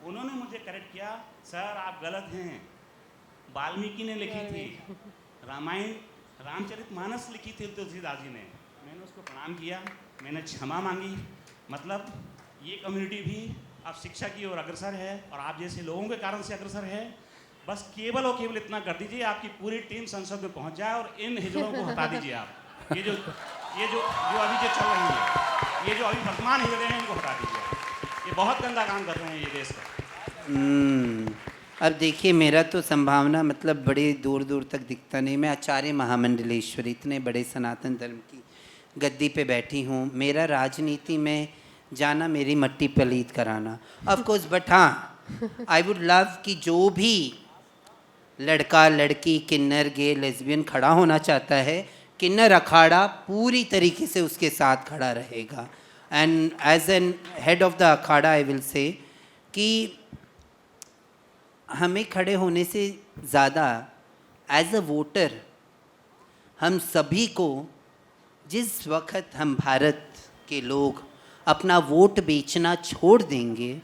उन्होंने मुझे करेक्ट किया, सर आप गलत हैं. वाल्मीकि ने लिखी थी रामायण, रामचरितमानस लिखी थी तुलसीदास जी ने. मैंने उसको प्रणाम किया, मैंने क्षमा मांगी. मतलब ये कम्युनिटी भी अब शिक्षा की ओर अग्रसर है और आप जैसे लोगों के कारण से अग्रसर है. बस केवल और केवल इतना कर दीजिए, आपकी पूरी टीम संसद में पहुंच जाए और इन हिजड़ों को हटा दीजिए. आप ये जो अभी जो चल रही है, ये जो अभी वर्तमान हिजड़े हैं, इनको हटा दीजिए. ये बहुत गंदा काम कर रहे हैं ये देश का. अब देखिए, मेरा तो संभावना मतलब बड़े दूर दूर तक दिखता नहीं. मैं आचार्य महामंडलेश्वरी, इतने बड़े सनातन धर्म की गद्दी पे बैठी हूँ. मेरा राजनीति में जाना मेरी मट्टी पलीत कराना. ऑफ कोर्स, बट हाँ, आई वुड लव कि जो भी लड़का लड़की, किन्नर, गे, लेस्बियन खड़ा होना चाहता है, किन्नर अखाड़ा पूरी तरीके से उसके साथ खड़ा रहेगा. And as an head of the akhada I will say कि हमें खड़े होने से ज़्यादा एज अ वोटर हम सभी को, जिस वक्त हम भारत के लोग अपना वोट बेचना छोड़ देंगे,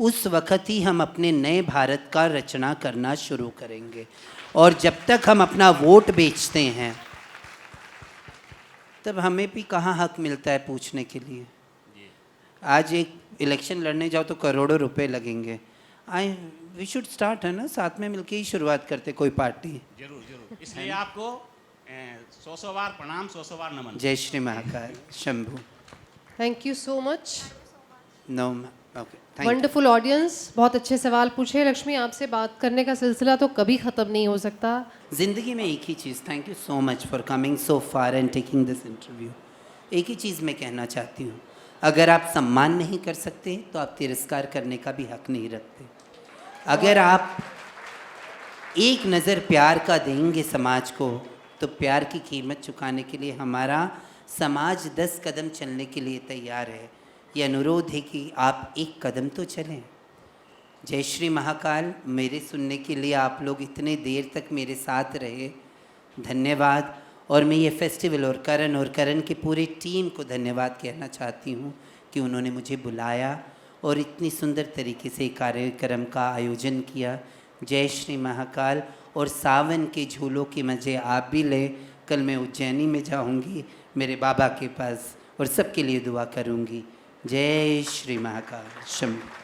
उस वक्त ही हम अपने नए भारत का रचना करना शुरू करेंगे. और जब तक हम अपना वोट बेचते हैं, तब हमें भी कहाँ हक मिलता है पूछने के लिए. आज एक इलेक्शन लड़ने जाओ तो करोड़ों रुपए लगेंगे. वी शुड स्टार्ट, है ना, साथ में मिलके ही शुरुआत करते कोई पार्टी. जरूर. इसलिए आपको 100 बार प्रणाम, 100 बार नमन. जय Shri Mahakal Shambhu. Thank you so much. No wonderful audience, बहुत अच्छे सवाल पूछे। लक्ष्मी, आपसे बात करने का सिलसिला तो कभी ख़त्म नहीं हो सकता। ज़िंदगी में एक ही चीज़, thank you so much for coming so far and taking this interview. एक ही चीज़ मैं कहना चाहती हूँ, अगर आप सम्मान नहीं कर सकते तो आप तिरस्कार करने का भी हक नहीं रखते। अगर आप एक नज़र प्यार का देंगे समाज को, तो प्यार की कीमत चुकाने के लिए हमारा समाज 10 कदम चलने के लिए तैयार है। ये अनुरोध है कि आप एक कदम तो चलें। जय श्री महाकाल। मेरे सुनने के लिए आप लोग इतने देर तक मेरे साथ रहे, धन्यवाद। और मैं ये फेस्टिवल और करण की पूरी टीम को धन्यवाद कहना चाहती हूँ कि उन्होंने मुझे बुलाया और इतनी सुंदर तरीके से कार्यक्रम का आयोजन किया। जय श्री महाकाल। और सावन के झूलों के मज़े आप भी लें। कल मैं उज्जैनी में जाऊँगी मेरे बाबा के पास और सबके लिए दुआ करूँगी। जय श्री महाकाल। शंभू।